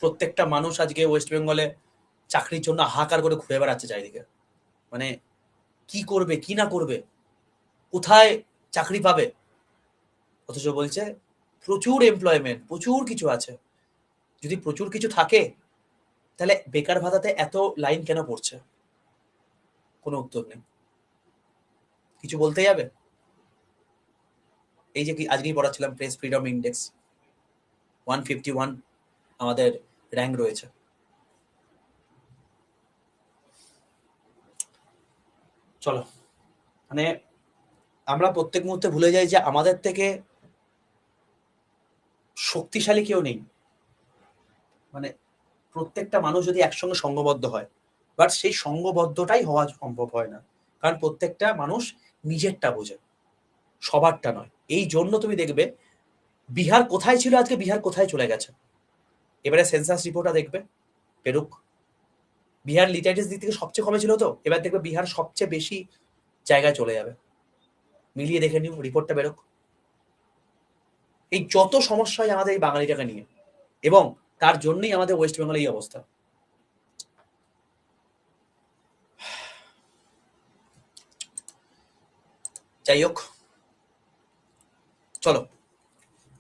প্রত্যেকটা মানুষ আজকে ওয়েস্ট বেঙ্গলে চাকরির জন্য হাহাকার করে ঘুরে বেড়াচ্ছে চারিদিকে, মানে কি করবে কি না করবে, কোথায় চাকরি পাবে, অথচ বলছে প্রচুর এমপ্লয়মেন্ট, প্রচুর কিছু আছে। যদি প্রচুর কিছু থাকে তাহলে বেকার ভাতাতে এত লাইন কেন পড়ছে? কোনো উত্তর নেই, কিছু বলতে যাবে? এই যে কি আজকেই পড়াচ্ছিলাম, প্রেস ফ্রিডম ইন্ডেক্স 151 আমাদের র্যাঙ্ক রয়েছে। চলো, মানে আমরা প্রত্যেক মুহূর্তে ভুলে যাই যে আমাদের থেকে শক্তিশালী কেউ নেই। মানে প্রত্যেকটা মানুষ যদি একসঙ্গে সংঘবদ্ধ হয়, বাট সেই সংঘবদ্ধটাই হওয়া সম্ভব হয় না, কারণ প্রত্যেকটা মানুষ নিজেরটা বোঝে, সবারটা নয়। এই জন্য তুমি দেখবে বিহার কোথায় ছিল, আজকে বিহার কোথায় চলে গেছে। এবারে সেন্সাস রিপোর্টটা দেখবে, পেরুক। বিহার লিটারেটিস দিক থেকে সবচেয়ে কমে ছিল, তো এবার দেখবে বিহার সবচেয়ে বেশি জায়গায় চলে যাবে। মিলিয়ে দেখে নিও, রিপোর্টটা বেরোক। এই যত সমস্যা হয় আমাদের এই বাঙালিটাকে নিয়ে, এবং তার জন্যই আমাদের ওয়েস্ট বেঙ্গলে এই অবস্থা। যাই হোক, চলো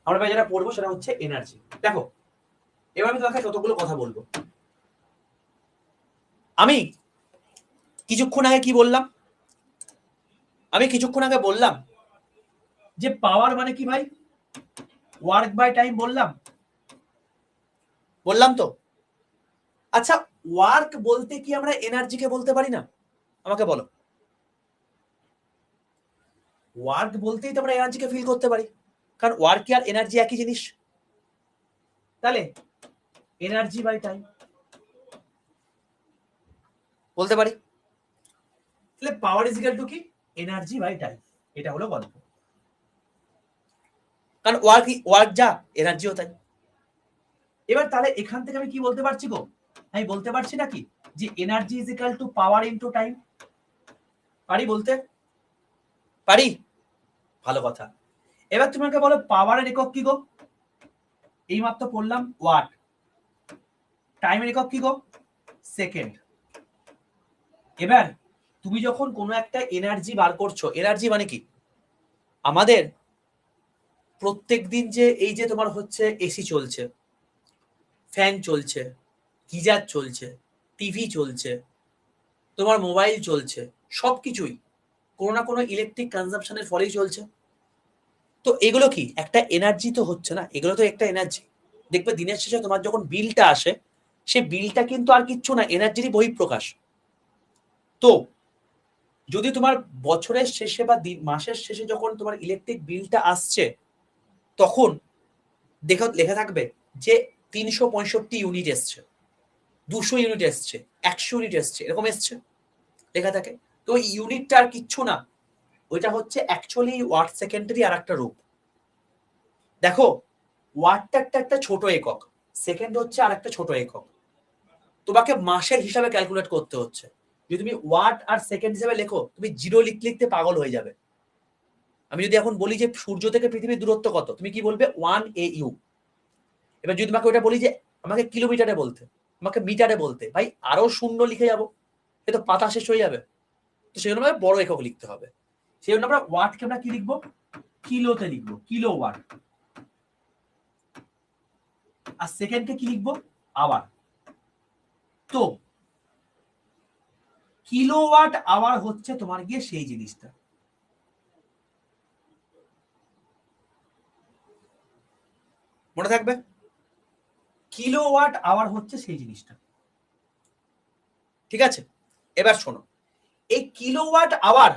আমরা ভাই যেটা পড়বো সেটা হচ্ছে এনার্জি। দেখো, এবার আমি তোমাকে কতগুলো কথা বলবো। আমি কিছুক্ষণ আগে কি বললাম? আমি কিছুক্ষণ আগে বললাম যে পাওয়ার মানে কি ভাই, ওয়ার্ক বাই টাইম বললাম, বললাম তো। আচ্ছা, ওয়ার্ক বলতে কি আমরা এনার্জিকে বলতে পারি না? আমাকে বলো। ওয়ার্ক বলতেই তো আমরা এনার্জিকে ফিল করতে পারি, কারণ ওয়ার্ক আর এনার্জি একই জিনিস। তাহলে এনার্জি বাই টাইম বলতে পারি। তাহলে পাওয়ার ইজ ইকুয়াল টু কি? Energy by time. এটা হলো গল্প, কারণ ওয়ার্ক যা, এনার্জিও তাই। এবার তাহলে এখান থেকে আমি কি বলতে পারছি গো? আমি বলতে পারছি নাকি যে energy is equal two power into time? পারি বলতে? পারি? ভালো কথা। এবার তোমাকে বলো পাওয়ারের একক কি গো? এইমাত্র পড়লাম ওয়াট। টাইমের একক কি গো? সেকেন্ড। এবার তুমি যখন কোনো একটা এনার্জি বার করছো, এনার্জি মানে কি? আমাদের প্রত্যেক দিন যে এই যে তোমার হচ্ছে এসি চলছে, ফ্যান চলছে, গিজার চলছে, টিভি চলছে, তোমার মোবাইল চলছে, সবকিছুই কোনো না কোনো ইলেকট্রিক কনজাম্পশনের ফলেই চলছে। তো এগুলো কি একটা এনার্জি তো হচ্ছে না? এগুলো তো একটা এনার্জি। দেখবে দিনের শেষে তোমার যখন বিলটা আসে, সে বিলটা কিন্তু আর কিচ্ছু না, এনার্জিরই বহিঃপ্রকাশ। তো যদি তোমার বছরের শেষে বা মাসের শেষে যখন তোমার ইলেকট্রিক বিলটা আসছে, তখন দেখো লেখা থাকবে যে 365 ইউনিট এসছে, 200 ইউনিট এসছে, 100 ইউনিট এসছে, এরকম এসছে লেখা থাকে। তো ওই ইউনিটটা আর কিচ্ছু না, ওইটা হচ্ছে অ্যাকচুয়ালি ওয়াট সেকেন্ডেরই আর একটা রূপ। দেখো ওয়াটটা একটা ছোট একক, সেকেন্ড হচ্ছে আর একটা ছোট একক। তোমাকে মাসের হিসাবে ক্যালকুলেট করতে হচ্ছে। যদি তুমি ওয়াট আর সেকেন্ড হিসাবে লেখো, তুমি জিরো লিখতে লিখতে পাগল হয়ে যাবে। আমি যদি এখন বলি যে সূর্য থেকে পৃথিবীর দূরত্ব কত, তুমি কি বলবে 1 AU। এবার যদি তোমাকে ওটা বলি যে আমাকে কিলোমিটারে বলতে, আমাকে মিটারে বলতে, ভাই আরো শূন্য লিখে যাবো, এ তো পাতা শেষ হয়ে যাবে। তো সেই জন্য আমাদের বড় একক লিখতে হবে। সেই জন্য আমরা ওয়াটকে আমরা কি লিখবো, কিলোতে লিখবো, কিলো ওয়াট। আর সেকেন্ডকে কি লিখবো, আওয়ার। তো কিলোওয়াট আওয়ার হচ্ছে তোমার গিয়ে সেই জিনিসটা। মনে থাকবে, কিলোওয়াট আওয়ার হচ্ছে সেই জিনিসটা। ঠিক আছে, এবার শোনো, এই কিলোওয়াট আওয়ার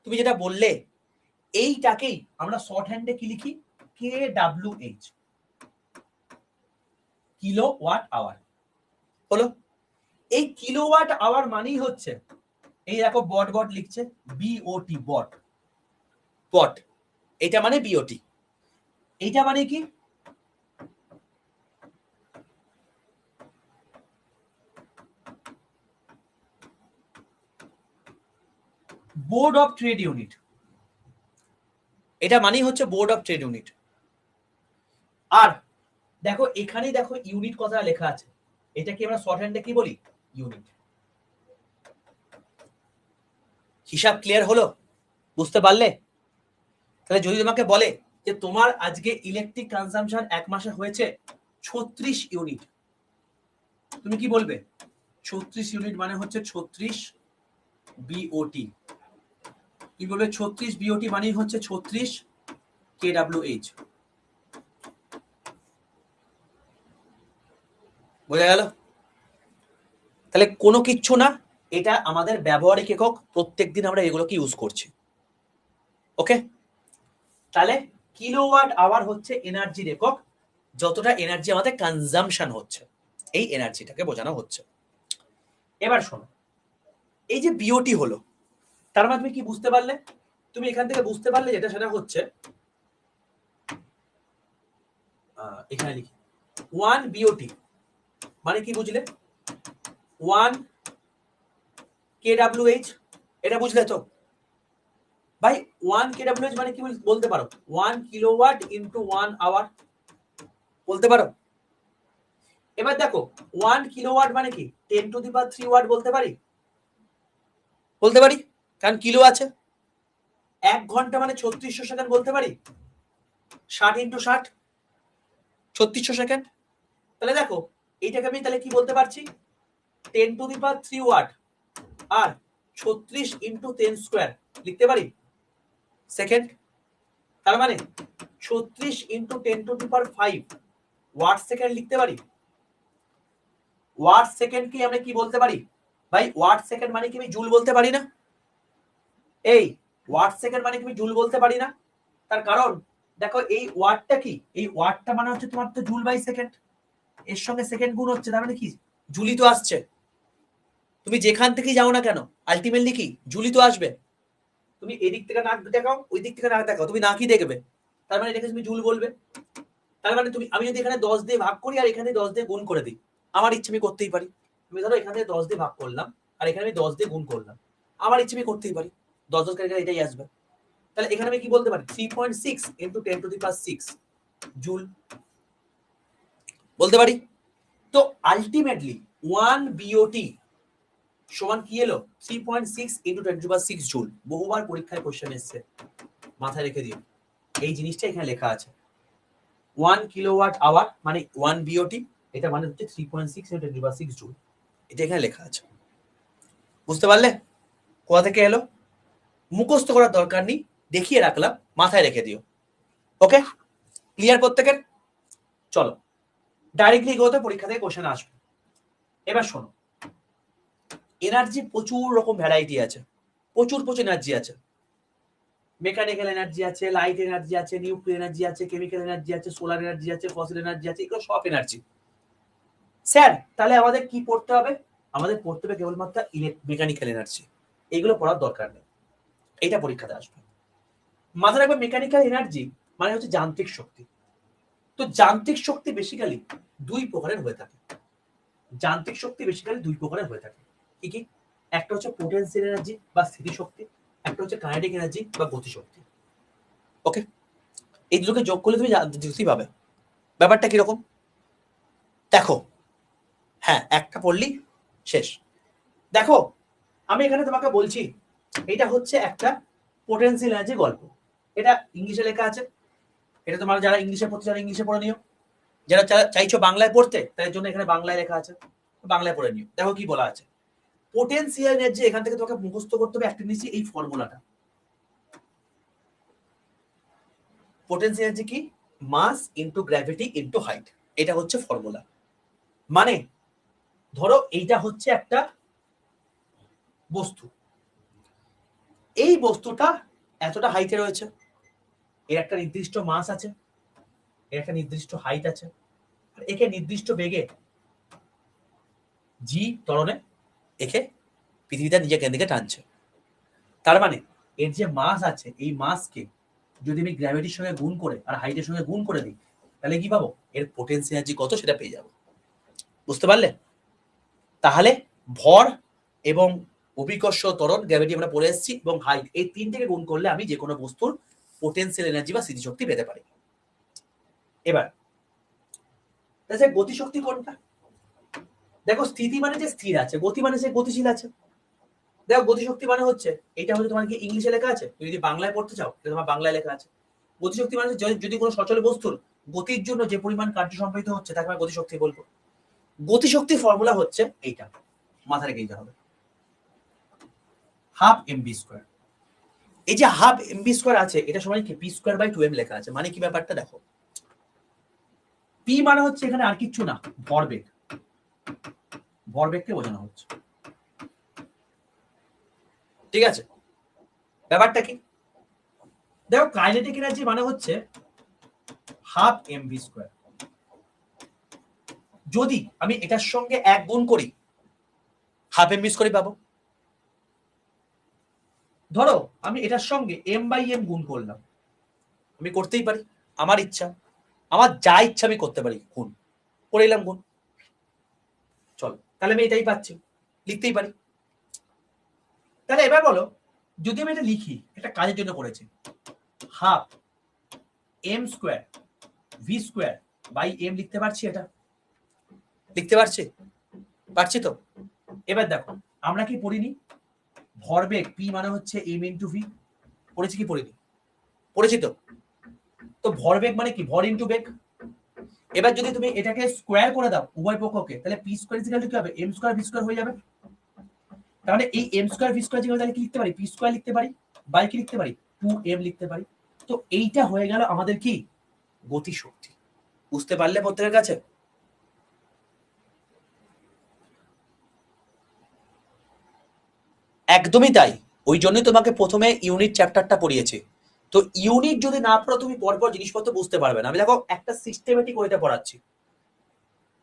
তুমি যেটা বললে, এইটাকেই আমরা শর্ট হ্যান্ডে কি লিখি, KWH, কিলোওয়াট আওয়ার। হলো, এই কিলোওয়াট আওয়ার মানেই হচ্ছে, এই দেখো বট বট লিখছে, BOT, বট বট, এটা মানে BOT। এইটা মানে কি, বোর্ড অফ ট্রেড ইউনিট। এটা মানেই হচ্ছে বোর্ড অফ ট্রেড ইউনিট। আর দেখো এখানেই দেখো ইউনিট কথাটা লেখা আছে, এটা কি আমরা শর্ট হ্যান্ডে কি বলি, ইউনিট। হিসাব ক্লিয়ার হলো, বুঝতে পারলে? তাহলে যদি তোমাকে বলে যে তোমার আজকে ইলেকট্রিক কনজাম্পশন এক মাসে হয়েছে 36 ইউনিট, তুমি কি বলবে, 36 ইউনিট মানে হচ্ছে 36 BOT। কি বলবে, 36 BOT মানে হচ্ছে 36 KWH। বোঝা গেল? তাহলে কোনো কিচ্ছু না, এটা আমাদের ব্যবহারিক একক, প্রত্যেকদিন আমরা এগুলোকে ইউজ করছি। ওকে, তাহলে কিলোওয়াট আওয়ার হচ্ছে এনার্জির একক, যতটা এনার্জি আমাদের কনজাম্পশন হচ্ছে, এই এনার্জিটাকে বোঝানো হচ্ছে। এবার শোনো, এই যে বিওটি হলো, তার মানে তুমি কি বুঝতে পারলে, তুমি এখান থেকে বুঝতে পারলে যেটা সেটা হচ্ছে, এখানে লিখি 1 BOT মানে কি বুঝলে, 1 KWH, এটা বুঝলে তো ভাই। 1 KWH মানে কি বলতে পারো, 1 কিলোওয়াট ইনটু 1 আওয়ার বলতে পারো। এবার দেখো 1 কিলোওয়াট মানে কি 10⁻³ ওয়াট বলতে পারি, বলতে পারি, কারণ কিলো আছে। 1 ঘন্টা মানে 3600 সেকেন্ড বলতে পারি, 60 ইন্টু 60 3600 সেকেন্ড। তাহলে দেখো এইটাকে আমি তাহলে কি বলতে পারছি, 10⁻³ ওয়াট আর 36 ইন্টু 10 স্কোয়ার লিখতে পারি সেকেন্ড। তার মানে 36 ইন্টু 10⁵ ওয়াট সেকেন্ড লিখতে পারি। ওয়াট সেকেন্ড কি আমরা কি বলতে পারি ভাই, ওয়াট সেকেন্ড মানে কি আমি জুল বলতে পারি না, এই ওয়াট সেকেন্ড মানে কি আমি জুল বলতে পারি না। তার কারণ দেখো এই ওয়াটটা কি, এই ওয়াটটা মানে হচ্ছে তোমার তো জুল বাই সেকেন্ড, এর সঙ্গে সেকেন্ড গুণ হচ্ছে, তার মানে কি জুলি তো আসছে। তুমি যেখান থেকে যাও না কেন আলটিমেটলি কি জুলি তো আসবে। তুমি এদিক থেকে নাক দেখাও, ওই দিক থেকে নাক দেখাও, তুমি নাকই দেখবে, তার মানে এটাকে তুমি জুল বলবে। তার মানে তুমি, আমি যদি এখানে 10 দিয়ে ভাগ করি আর এখানে 10 দিয়ে গুণ করে দিই, আমার ইচ্ছে আমি করতেই পারি। আমি ধরো এখানে 10 দিয়ে ভাগ করলাম আর এখানে আমি 10 দিয়ে গুণ করলাম, আমার ইচ্ছে আমি করতেই পারি, 10 করে এটাই আসবে। তাহলে এখানে আমি কি বলতে পারি, 3.6 ইন্টু 10⁻6 জুল বলতে পারি। তো আলটিমেটলি 1 BOT সমান কি এলো, 3.6 ইন্টু 10⁻6 জুল। বহুবার পরীক্ষায় কোশ্চেন এসছে, মাথায় রেখে দিও, এই জিনিসটা এখানে লেখা আছে। 1 কিলোওয়াট আওয়ার মানে 1 BOT, এটা মানে হচ্ছে 3.6 ইন্টু 10⁻6 জুল, এটা এখানে লেখা আছে। বুঝতে পারলে কোথা থেকে এলো, মুখস্থ করার দরকার নেই, দেখিয়ে রাখলাম, মাথায় রেখে দিও। ওকে, ক্লিয়ার প্রত্যেকের? চলো ডাইরেক্টলি এগোতে, পরীক্ষা থেকে কোশ্চেন আসবে। এবার শোনো, এনার্জি প্রচুর রকম ভ্যারাইটি আছে, প্রচুর প্রচুর এনার্জি আছে। মেকানিক্যাল এনার্জি আছে, লাইট এনার্জি আছে, নিউক্লিয়ার এনার্জি আছে, কেমিক্যাল এনার্জি আছে, সোলার এনার্জি আছে, ফসিল এনার্জি আছে, এগুলো সব এনার্জি। স্যার তাহলে আমাদের কি পড়তে হবে? আমাদের পড়তে হবে কেবলমাত্র মেকানিক্যাল এনার্জি, এইগুলো পড়ার দরকার নেই, এইটা পরীক্ষাতে আসবে। মাথায় রাখবে মেকানিক্যাল এনার্জি মানে হচ্ছে যান্ত্রিক শক্তি। তো যান্ত্রিক শক্তি বেসিক্যালি দুই প্রকারের হয়ে থাকে। যান্ত্রিক শক্তি বেসিক্যালি দুই প্রকারের হয়ে থাকে। কি কি? একটা হচ্ছে পোটেনশিয়াল এনার্জি বা স্থিতি শক্তি, একটা হচ্ছে কাইনেটিক এনার্জি বা গতি শক্তি। ওকে, এই দুটোকে যোগ করলে তুমি বুঝতেই পাবে ব্যাপারটা কিরকম। দেখো, হ্যাঁ একটা পড়লি শেষ। দেখো আমি এখানে তোমাকে বলছি এটা হচ্ছে একটা পোটেনশিয়াল এনার্জি গল্প। এটা ইংলিশে লেখা আছে, এটা তোমার যারা ইংলিশে পড়তে যারা ইংলিশে পড়ে নিও, যারা চাইছো বাংলায় পড়তে তাদের জন্য এখানে বাংলায় লেখা আছে, বাংলায় পড়ে নিও। দেখো কি বলা আছে, পোটেনশিয়াল এনার্জি। এখান থেকে তোমাকে মুখস্থ করতে হবে একটা নিচে এই ফর্মুলাটা। পোটেনশিয়াল এনার্জি কি? Mass into gravity into height, এটা হচ্ছে ফর্মুলা। মানে ধরো এইটা হচ্ছে একটা বস্তু, এই বস্তুটা এতটা হাইটে রয়েছে, এর একটা নির্দিষ্ট মাস আছে, এর একটা নির্দিষ্ট হাইট আছে, আর একে নির্দিষ্ট বেগে জি ত্বরণে একে পৃথিবীটা নিজের কেন্দ্রে টানছে। তার মানে এর যে মাস আছে এই মাসকে যদি আমি গ্র্যাভিটির সঙ্গে গুণ করে আর হাইটের সঙ্গে গুণ করে দিই তাহলে কি পাবো? এর পোটেনশিয়াল এনার্জি কত সেটা পেয়ে যাবো। বুঝতে পারলে? তাহলে ভর এবং অভিকর্ষ ত্বরণ গ্র্যাভিটি আমরা পড়ে এসেছি এবং হাইট, এই তিনটাকে গুণ করলে আমি যে কোনো বস্তুর পোটেনশিয়াল এনার্জি বা স্থিতিশক্তি পেতে পারি। এবার গতিশক্তি কোনটা? দেখো স্থিতি মানে যে স্থির আছে, গতি মানে সে গতিশীল আছে। দেখো গতিশক্তি মানে হচ্ছে এটা হচ্ছে তোমার কি ইংলিশে লেখা আছে, তুমি যদি বাংলায় পড়তে চাও তাহলে তোমার বাংলায় লেখা আছে। গতিশক্তি মানে যদি কোনো সচল বস্তুর গতির জন্য যে পরিমাণ কার্য সম্পাদিত হচ্ছে তাকে আমরা গতিশক্তি বলবো। গতিশক্তির ফর্মুলা হচ্ছে এইটা, মাথা রেখে দিতে হবে, হাফ এমভি স্কোয়ার। এই যে হাফ এমভি স্কোয়ার আছে এটা সবাই কি পি স্কোয়ার বাই 2m লেখা আছে। মানে কি ব্যাপারটা দেখো, পি মানে হচ্ছে এখানে আর কিচ্ছু না, ভরবেগ, ভরবেগকে বোঝানো হচ্ছে। ঠিক আছে, ব্যাপারটা কি দেখো, কাইনেটিক এনার্জি মানে হচ্ছে হাফ এমভি স্কোয়ার। যদি আমি এটার সঙ্গে এক গুণ করি হাফ এমভি স্কোয়ারই পাবো। ধরো আমি এটার সঙ্গে এম বাই এম গুণ করলাম, আমি করতেই পারি, আমার ইচ্ছা, আমার যা ইচ্ছা আমি করতে পারি, গুণ করে এলাম গুণ, চল তাহলে আমি এটাই পাচ্ছি, লিখতেই পারি। তাহলে এবার বলো, যদি আমি এটা লিখি একটা কাজের জন্য করেছি, half m square v square by m লিখতে পারছি, এটা লিখতে পারছি, পারছি তো। এবার দেখো আমরা কি পড়িনি, ভরবেগ পি মানে হচ্ছে এম ইন্টু ভি, পড়েছি কি পড়িনি? পড়েছি তো। তো ভরবেগ মানে কি? ভর ইন্টু বেগ। এবার যদি তুমি এটাকে স্কোয়ার করে দাও উভয় পক্ষকে তাহলে পি স্কোয়ার ইকুয়াল টু কি হবে? এম স্কোয়ার ভি স্কোয়ার হয়ে যাবে। তাহলে এই এম স্কোয়ার ভি স্কোয়ার তাহলে কি লিখতে পারি? পি স্কোয়ার লিখতে পারি, বাই কি লিখতে পারি? 2m লিখতে পারি। তো এইটা হয়ে গেল আমাদের কি? গতি শক্তি। বুঝতে পারলে প্রত্যেকের কাছে? একদমই তাই, ওই জন্যই তোমাকে প্রথমে ইউনিট চ্যাপ্টারটা পড়িয়েছি। তো ইউনিট যদি না পড়ো তুমি পরপর জিনিসপত্র বুঝতে পারবে না। আমি দেখো একটা সিস্টেমেটিক ওয়েতে পড়াচ্ছি।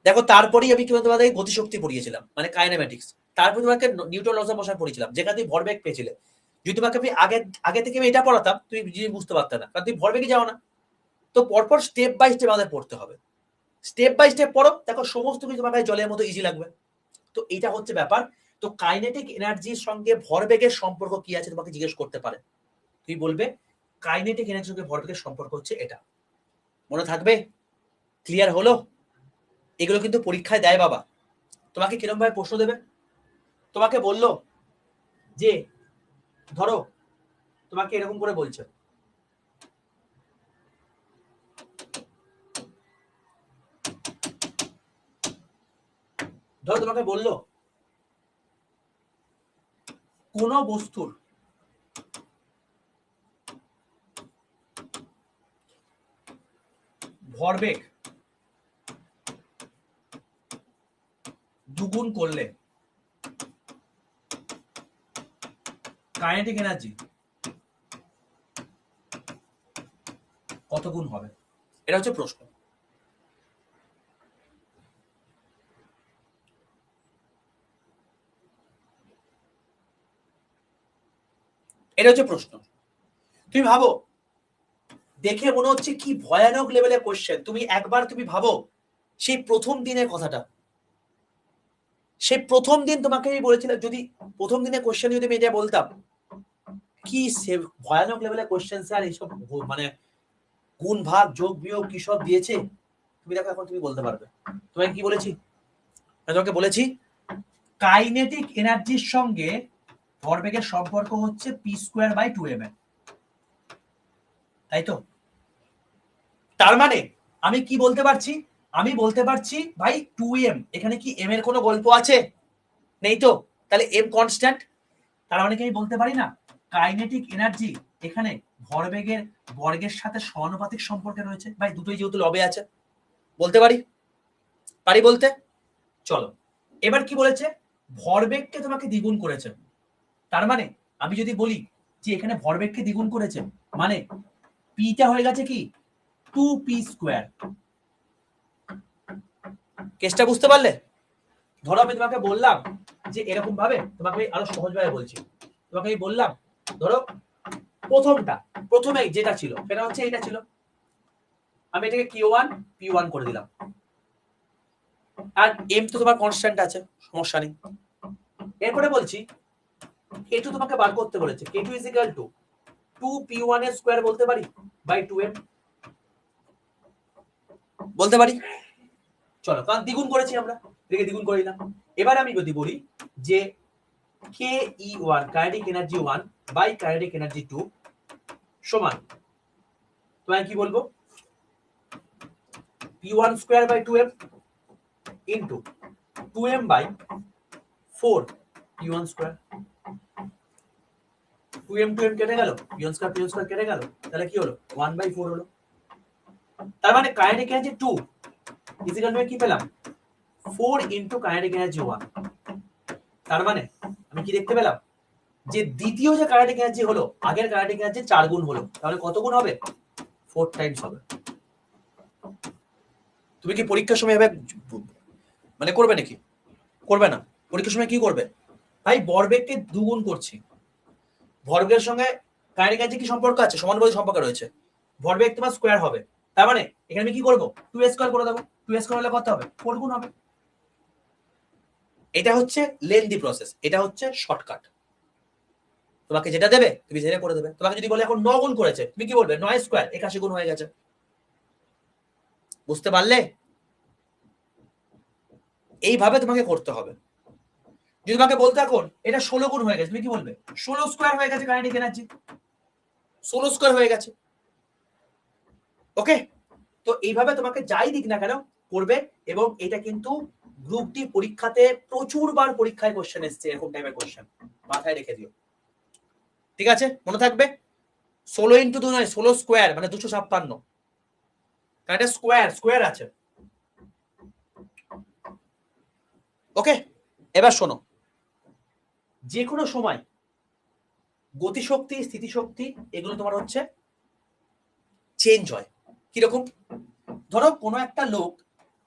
দেখো তারপরেই আমি কিন্তু তোমাদের গতিশক্তি পড়িয়েছিলাম মানে কাইনেমেটিক্স, তারপর তোমাকে নিউটন লস অফ মোশন পড়িয়েছিলাম যেখানে তুমি ভরবেগ পেয়েছিলে। যদি তোমাকে আমি আগে আগে থেকে আমি এটা পড়াতাম তুমি জিনিস বুঝতে পারতে না, কারণ তুমি ভরবেগে যাও না। তো পরপর স্টেপ বাই স্টেপ আমাদের পড়তে হবে। স্টেপ বাই স্টেপ পড়ো, দেখো সমস্ত কিছু তোমার কাছে জলের মতো ইজি লাগবে। তো এটা হচ্ছে ব্যাপার। তো কাইনেটিক এনার্জির সঙ্গে ভরবেগের সম্পর্ক কি আছে তোমাকে জিজ্ঞেস করতে পারে, তুমি বলবে কাইনেটিক এনার্জির সঙ্গে ভরবেগের সম্পর্ক হচ্ছে এটা। মনে থাকবে? ক্লিয়ার হলো? এগুলো কিন্তু পরীক্ষায় দেয় বাবা। তোমাকে কিরকম ভাবে প্রশ্ন দেবে? তোমাকে বললো যে ধরো তোমাকে এরকম করে বলছে, ধরো তোমাকে বললো কোন বস্তুর ভরবেগ দুগুণ করলে কাইনেটিক এনার্জি কত গুণ হবে, এটা হচ্ছে প্রশ্ন। এটা হচ্ছে প্রশ্ন। তুমি ভাবো, দেখে মনে হচ্ছে কি ভয়ানক লেভেলের কোশ্চেন। তুমি একবার তুমি ভাবো সেই প্রথম দিনের কথাটা, সেই প্রথম দিন তোমাকে আমি বলেছিলাম, যদি প্রথম দিনের কোশ্চেন যদি আমি এটা বলতাম কি ভয়ানক লেভেলের কোশ্চেন স্যার, এইসব মানে গুণ ভাগ যোগ বিয়োগ কি সব দিয়েছে, তুমি দেখো এখন তুমি বলতে পারবে। তোমাকে কি বলেছি, তোমাকে বলেছি কাইনেটিক এনার্জির সঙ্গে ভরবেগের সম্পর্ক হচ্ছে p²/2m, তাই তো? তার মানে আমি কি বলতে পারছি, আমি বলতে পারছি ভাই 2m, এখানে কি m এর কোনো গল্প আছে? নেই তো, তাহলে m কনস্ট্যান্ট। তার মানে কি আমি বলতে পারি না কাইনেটিক এনার্জি এখানে ভরবেগের বর্গের সাথে সমানুপাতিক সম্পর্কে রয়েছে? ভাই দুটোই যেহেতু লবে আছে, বলতে পারি, পারি বলতে। চলো এবার কি বলেছে, ভরবেগকে তোমাকে দ্বিগুণ করেছে। তার মানে আমি যদি বলি যে এখানে ভরবেগকে দ্বিগুণ করেছে, মানে পিটা হয়ে গেছে কি 2p²। কেসটা বুঝতে পারলে? ধরো আমি তোমাকে বললাম যে এরকম ভাবে, তোমাকে আরো সহজ ভাবে বলছি, তোমাকে আমি বললাম ধরো প্রথমে যেটা ছিল সেটা হচ্ছে এইটা ছিল, আমি এটাকে Q1 P1 করে দিলাম, আর m তো তোমার কনস্ট্যান্ট আছে, সমস্যা নেই। এরপরে বলছি k2 তোমাকে বার করতে বলেছে, k2 2p1 এর স্কয়ার বলতে পারি বাই 2m, বলতে পারি। চলো কারণ দ্বিগুণ করেছি আমরা, এটাকে দ্বিগুণ করে দিলাম। এবার আমি যদি বলি যে ke1 kinetic energy 1 by kinetic energy 2 সমান, তোমায় কি বলবো, p1²/2m into 2m/4 p1²। 2m কেটে গেল, p1² কেটে গেল, তাহলে কি হলো 1/4 হলো। তার মানে কাইনেটিক এনার্জি 2 ইজিক্যাল টু কি পেলাম 4 ইন্টু কাইনেটিক এনার্জি 1। তার মানে আমি কি দেখতে পেলাম যে দ্বিতীয় যে কাইনেটিক এনার্জি হলো আগের কাইনেটিক এনার্জি 4 গুণ হলো, তাহলে কত গুণ হবে 4 টাইমস হবে। তুমি কি পরীক্ষার সময় এভাবে মানে করবে নাকি? করবে না। পরীক্ষার সময় কি করবে, ভাই ভরবেগকে দুগুণ করছি, ভরবেগের সঙ্গে কাইনেটিক এনার্জি কি সম্পর্ক আছে, সমানুপাতিক সম্পর্ক রয়েছে, ভরবেগ তোমার স্কয়ার হবে। তার মানে এখানে আমি কি করব 2 করে দেবো, 2 হলে কত হবে 4 গুণ হবে। এটা হচ্ছে লেন্দি প্রসেস, এটা হচ্ছে শর্টকাট। তোমাকে যেটা দেবে তুমি সেটা করে দেবে। তোমাকে যদি বলে এখন 9 গুণ করেছে, তুমি কি বলবে 9² 81 গুণ হয়ে গেছে। বুঝতে পারলে? এইভাবে তোমাকে করতে হবে। যদি তোমাকে বলতে এখন এটা 16 গুণ হয়ে গেছে, তুমি কি বলবে 16² হয়ে গেছে কাইনেটিক এনার্জি, 16² হয়ে গেছে। ওকে, তো এইভাবে তোমাকে যাই দিক না কেন করবে। এবং এটা কিন্তু গ্রুপ ডি পরীক্ষাতে প্রচুর বার পরীক্ষায় কোশ্চেন এসছে, এরকম টাইপের কোশ্চেন, মাথায় রেখে দিও। ঠিক আছে, মনে থাকবে 16 ইন্টু 2 নয়, 16² মানে 256, কারণ এটা স্কোয়ার আছে। ওকে, এবার শোনো, যে কোনো সময় গতিশক্তি স্থিতিশক্তি এগুলো তোমার হচ্ছে চেঞ্জ হয়। কিরকম, ধরো কোনো একটা লোক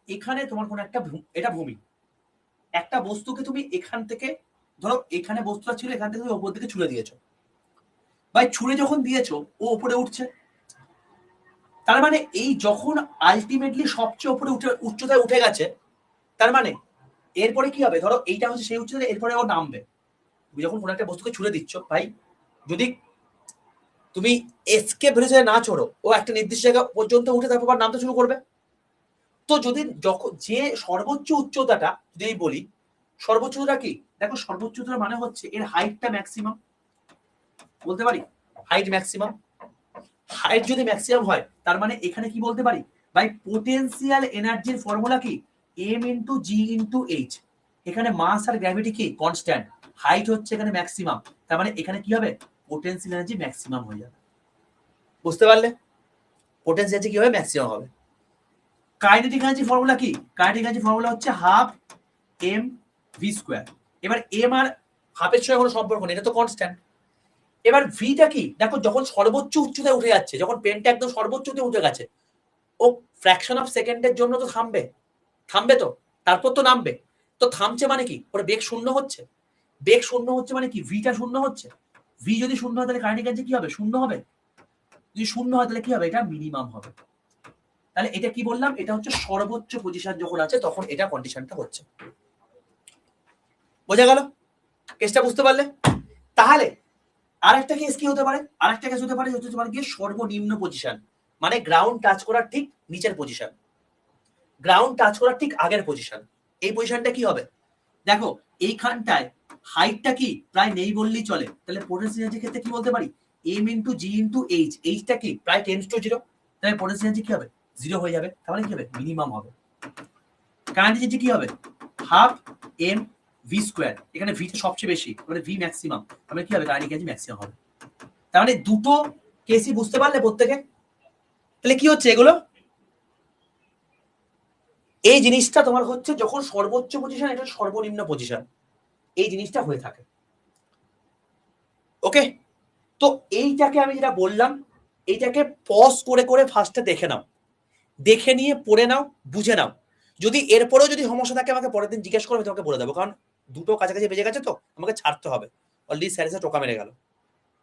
এখানে, তোমার কোনো একটা এটা ভূমি, একটা বস্তুকে তুমি এখান থেকে, ধরো এখানে বস্তুটা ছিল, এখান থেকে তুমি ওপর দিকে ছুড়ে দিয়েছো, ভাই ছুড়ে যখন দিয়েছো ও উপরে উঠছে। তার মানে এই যখন আলটিমেটলি সবচেয়ে উপরে উচ্চতায় উঠে গেছে, তার মানে এরপরে কি হবে, ধরো এইটা হচ্ছে সেই উচ্চতা, এরপরে ও নামবে। তুমি যখন কোনো একটা বস্তুকে ছুড়ে দিচ্ছ ভাই, যদি তুমি এসকেপ ভেলোসিটি না ছোড়ো, ও একটা নির্দিষ্ট জায়গা পর্যন্ত উঠে তারপর নামতে শুরু করবে। তো যদি যখন যে সর্বোচ্চ উচ্চতাটা যদি বলি, সর্বোচ্চ উচ্চতা কি, দেখো সর্বোচ্চ উচ্চতা মানে হচ্ছে এর হাইটটা ম্যাক্সিমাম, বলতে পারি হাইট ম্যাক্সিমাম। হাইট যদি ম্যাক্সিমাম হয় তার মানে এখানে কি বলতে পারি ভাই, পোটেনশিয়াল এনার্জির ফর্মুলা কি m ইন্টু জি ইন্টু এইচ। এখানে মাস আর গ্র্যাভিটি কি কনস্ট্যান্ট, হাইট হচ্ছে এখানে ম্যাক্সিমাম, তার মানে এখানে কি হবে পোটেনশিয়াল এনার্জি ম্যাক্সিমাম হয়ে যাবে। বুঝতে পারলে? পোটেনশিয়াল এনার্জি কি হবে ম্যাক্সিমাম হবে। কাইনেটিক এনার্জি ফর্মুলা কি, কাইনেটিক এনার্জি ফর্মুলা হচ্ছে হাফ m v²। এবার m আর হাফের সঙ্গে কোনো সম্পর্ক নেই, এটা তো কনস্ট্যান্ট। এবার ভিটা কি দেখো, যখন সর্বোচ্চ উচ্চতায় উঠে যাচ্ছে, যখন পেনটা একদম সর্বোচ্চ উঠে গেছে, ও ফ্র্যাকশন অফ সেকেন্ডের জন্য তো থামবে, থামবে তো, তারপর তো নামবে। তো থামছে মানে কি, ওর বেগ শূন্য হচ্ছে। বেগ শূন্য হচ্ছে মানে কি, ভিটা শূন্য হচ্ছে। ভি যদি শূন্য হয় তাহলে কাইনেটিক এনার্জি কি হবে, শূন্য হবে। যদি শূন্য হয় তাহলে কি হবে, এটা মিনিমাম হবে। তাহলে এটা কি বললাম, এটা হচ্ছে সর্বোচ্চ পজিশন যখন আছে তখন এটা কন্ডিশনটা হচ্ছে। বোঝা গেল, কেসটা বুঝতে পারলে? তাহলে আরেকটা কেস কি হতে পারে, আরেকটা কেস হতে পারে হচ্ছে তোমার গিয়ে সর্বনিম্ন পজিশন, মানে গ্রাউন্ড টাচ করার ঠিক নিচের পজিশন, গ্রাউন্ড টাচ করার ঠিক আগের পজিশন। এই পজিশনটা কি হবে, দেখো এইখানটায় হাইটটা কি প্রায় নেই বললেই চলে, তাহলে পোটেনশিয়াল এনার্জির ক্ষেত্রে কি বলতে পারি, এম ইন্টু জি ইন্টু এইচ, এইচটা কি প্রায় টেন্স টু জিরো, তাহলে পোটেনশিয়াল এনার্জি কি হবে, জিরো হয়ে যাবে, তাহলে কি হবে, মিনিমাম হবে। কারেন্ট এনার্জি কি হবে, হাফ এম ভি স্কোয়ার, এখানে ভিটা সবচেয়ে বেশি মানে ভি ম্যাক্সিমাম, তাহলে কি হবে, কারেন্ট এনার্জি ম্যাক্সিমাম হবে। তার মানে দুটো কেসই বুঝতে পারলে প্রত্যেকে? তাহলে কি হচ্ছে এগুলো, এই জিনিসটা তোমার হচ্ছে যখন সর্বোচ্চ পজিশন, এটা সর্বনিম্ন পজিশন, এই জিনিসটা হয়ে থাকে। ওকে, তো এইটাকে আমি যেটা বললাম, এইটাকে পজ করে করে ফার্স্টে দেখে নাও, দেখে নিয়ে পড়ে নাও, বুঝে নাও। যদি এরপরেও যদি সমস্যা থাকে আমাকে পরের দিন জিজ্ঞেস করো, আমি তোমাকে বলে দেবো, কারণ দুটো কাছাকাছি বেজে গেছে তো আমাকে ছাড়তে হবে, অলরেডি স্যার এসে টোকা মেরে গেল।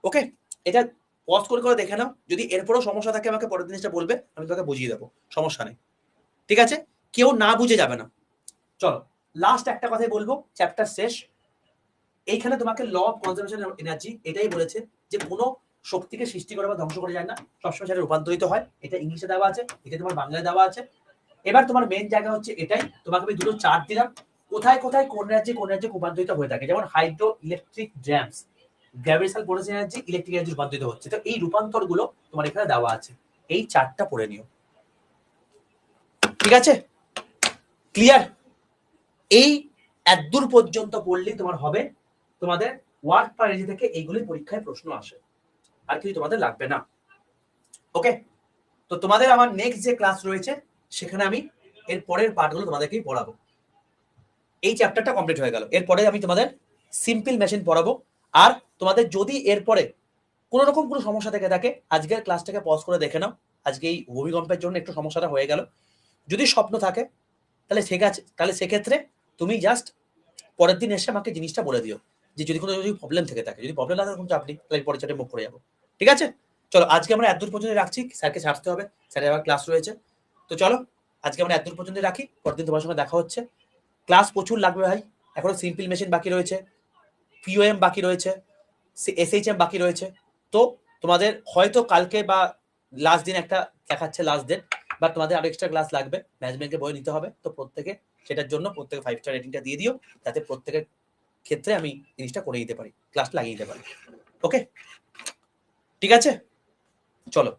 ওকে, এটা পজ করে করে দেখে নাও, যদি এরপরেও সমস্যা থাকে আমাকে পরের দিন এসে বলবে, আমি তোমাকে বুঝিয়ে দেবো, সমস্যা নেই। ঠিক আছে, কেউ না বুঝে যাবে না। চলো লাস্ট একটা কথাই বলবো, চ্যাপ্টার শেষ। এইখানে তোমাকে ল অফ কনজারভেশন এনার্জি এটাই বলেছে যে কোনো শক্তিকে সৃষ্টি করে বা ধ্বংস করে যায় না, সবসময় সেটা রূপান্তরিত হয়। এটা ইংলিশে দেওয়া আছে, এটা তোমার বাংলায় দেওয়া আছে। এবার তোমার মেন জায়গা হচ্ছে এটাই, তোমাকে আমি দুটো চার্ট দিলাম, কোথায় কোথায় কোন রাজ্যে রূপান্তরিত হয়ে থাকে, যেমন hydro electric dams, gravitational potential energy electric energy রূপান্তরিত হচ্ছে। তো এই রূপান্তর গুলো তোমার এখানে দেওয়া আছে, এই চার্টটা পড়ে নিও। ঠিক আছে, ক্লিয়ার? এই এতদূর পর্যন্ত পড়লেই তোমার হবে, তোমাদের ওয়ার্ক পার এনার্জি থেকে এইগুলি পরীক্ষায় প্রশ্ন আসে, আর কিছু তোমাদের লাগবে না। ওকে, তো তোমাদের আমার নেক্সট যে ক্লাস রয়েছে সেখানে আমি এর পরের পার্টগুলো তোমাদেরকেই পড়াবো। এই চ্যাপ্টারটা কমপ্লিট হয়ে গেল, এরপরে আমি তোমাদের সিম্পল মেশিন পড়াবো। আর তোমাদের যদি এরপরে কোনো রকম কোনো সমস্যা থেকে থাকে, আজকের ক্লাসটাকে পজ করে দেখে নাও, আজকে এই ভূমিকম্পের জন্য একটু সমস্যাটা হয়ে গেল। যদি স্বপ্ন থাকে তাহলে ঠিক আছে, তাহলে সেক্ষেত্রে তুমি জাস্ট পরের দিন এসে আমাকে জিনিসটা বলে দিও, যে যদি কোনো যদি প্রবলেম থেকে থাকে, যদি প্রবলেম না থাকে কোনো চাপ নেই, তাহলে পরের চ্যাপ্টারে মুভ করে যাবো। ঠিক আছে, চলো আজকে আমরা এতদূর পর্যন্ত রাখছি, স্যারকে ছাড়তে হবে, স্যারের আবার ক্লাস রয়েছে। তো চলো আজকে আমরা এতদূর পর্যন্ত রাখি, পরের দিন তোমার সঙ্গে দেখা হচ্ছে। ক্লাস প্রচুর লাগবে ভাই, এখনো সিম্পল মেশিন বাকি রয়েছে, পিওএম বাকি রয়েছে, এসএইচএম বাকি রয়েছে। তো তোমাদের হয়তো কালকে বা লাস্ট দিন একটা দেখাচ্ছে লাস্ট ডেট, বা তোমাদের আরো এক্সট্রা ক্লাস লাগবে, ম্যানেজমেন্টকে বই নিতে হবে। তো প্রত্যেকে সেটার জন্য প্রত্যেকে 5 স্টার রেটিংটা দিয়ে দিও, যাতে প্রত্যেকের ক্ষেত্রে আমি জিনিসটা করে দিতে পারি, ক্লাসটা লাগিয়ে দিতে পারি। ওকে, ঠিক আছে, চলো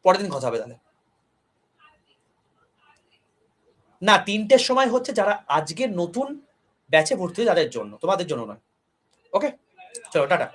পরের দিন কথা হবে তাহলে। না, 3টের সময় হচ্ছে যারা আজকে নতুন ব্যাচে ভর্তি, তাদের জন্য, তোমাদের জন্য নয়। ওকে, চলো টাটা।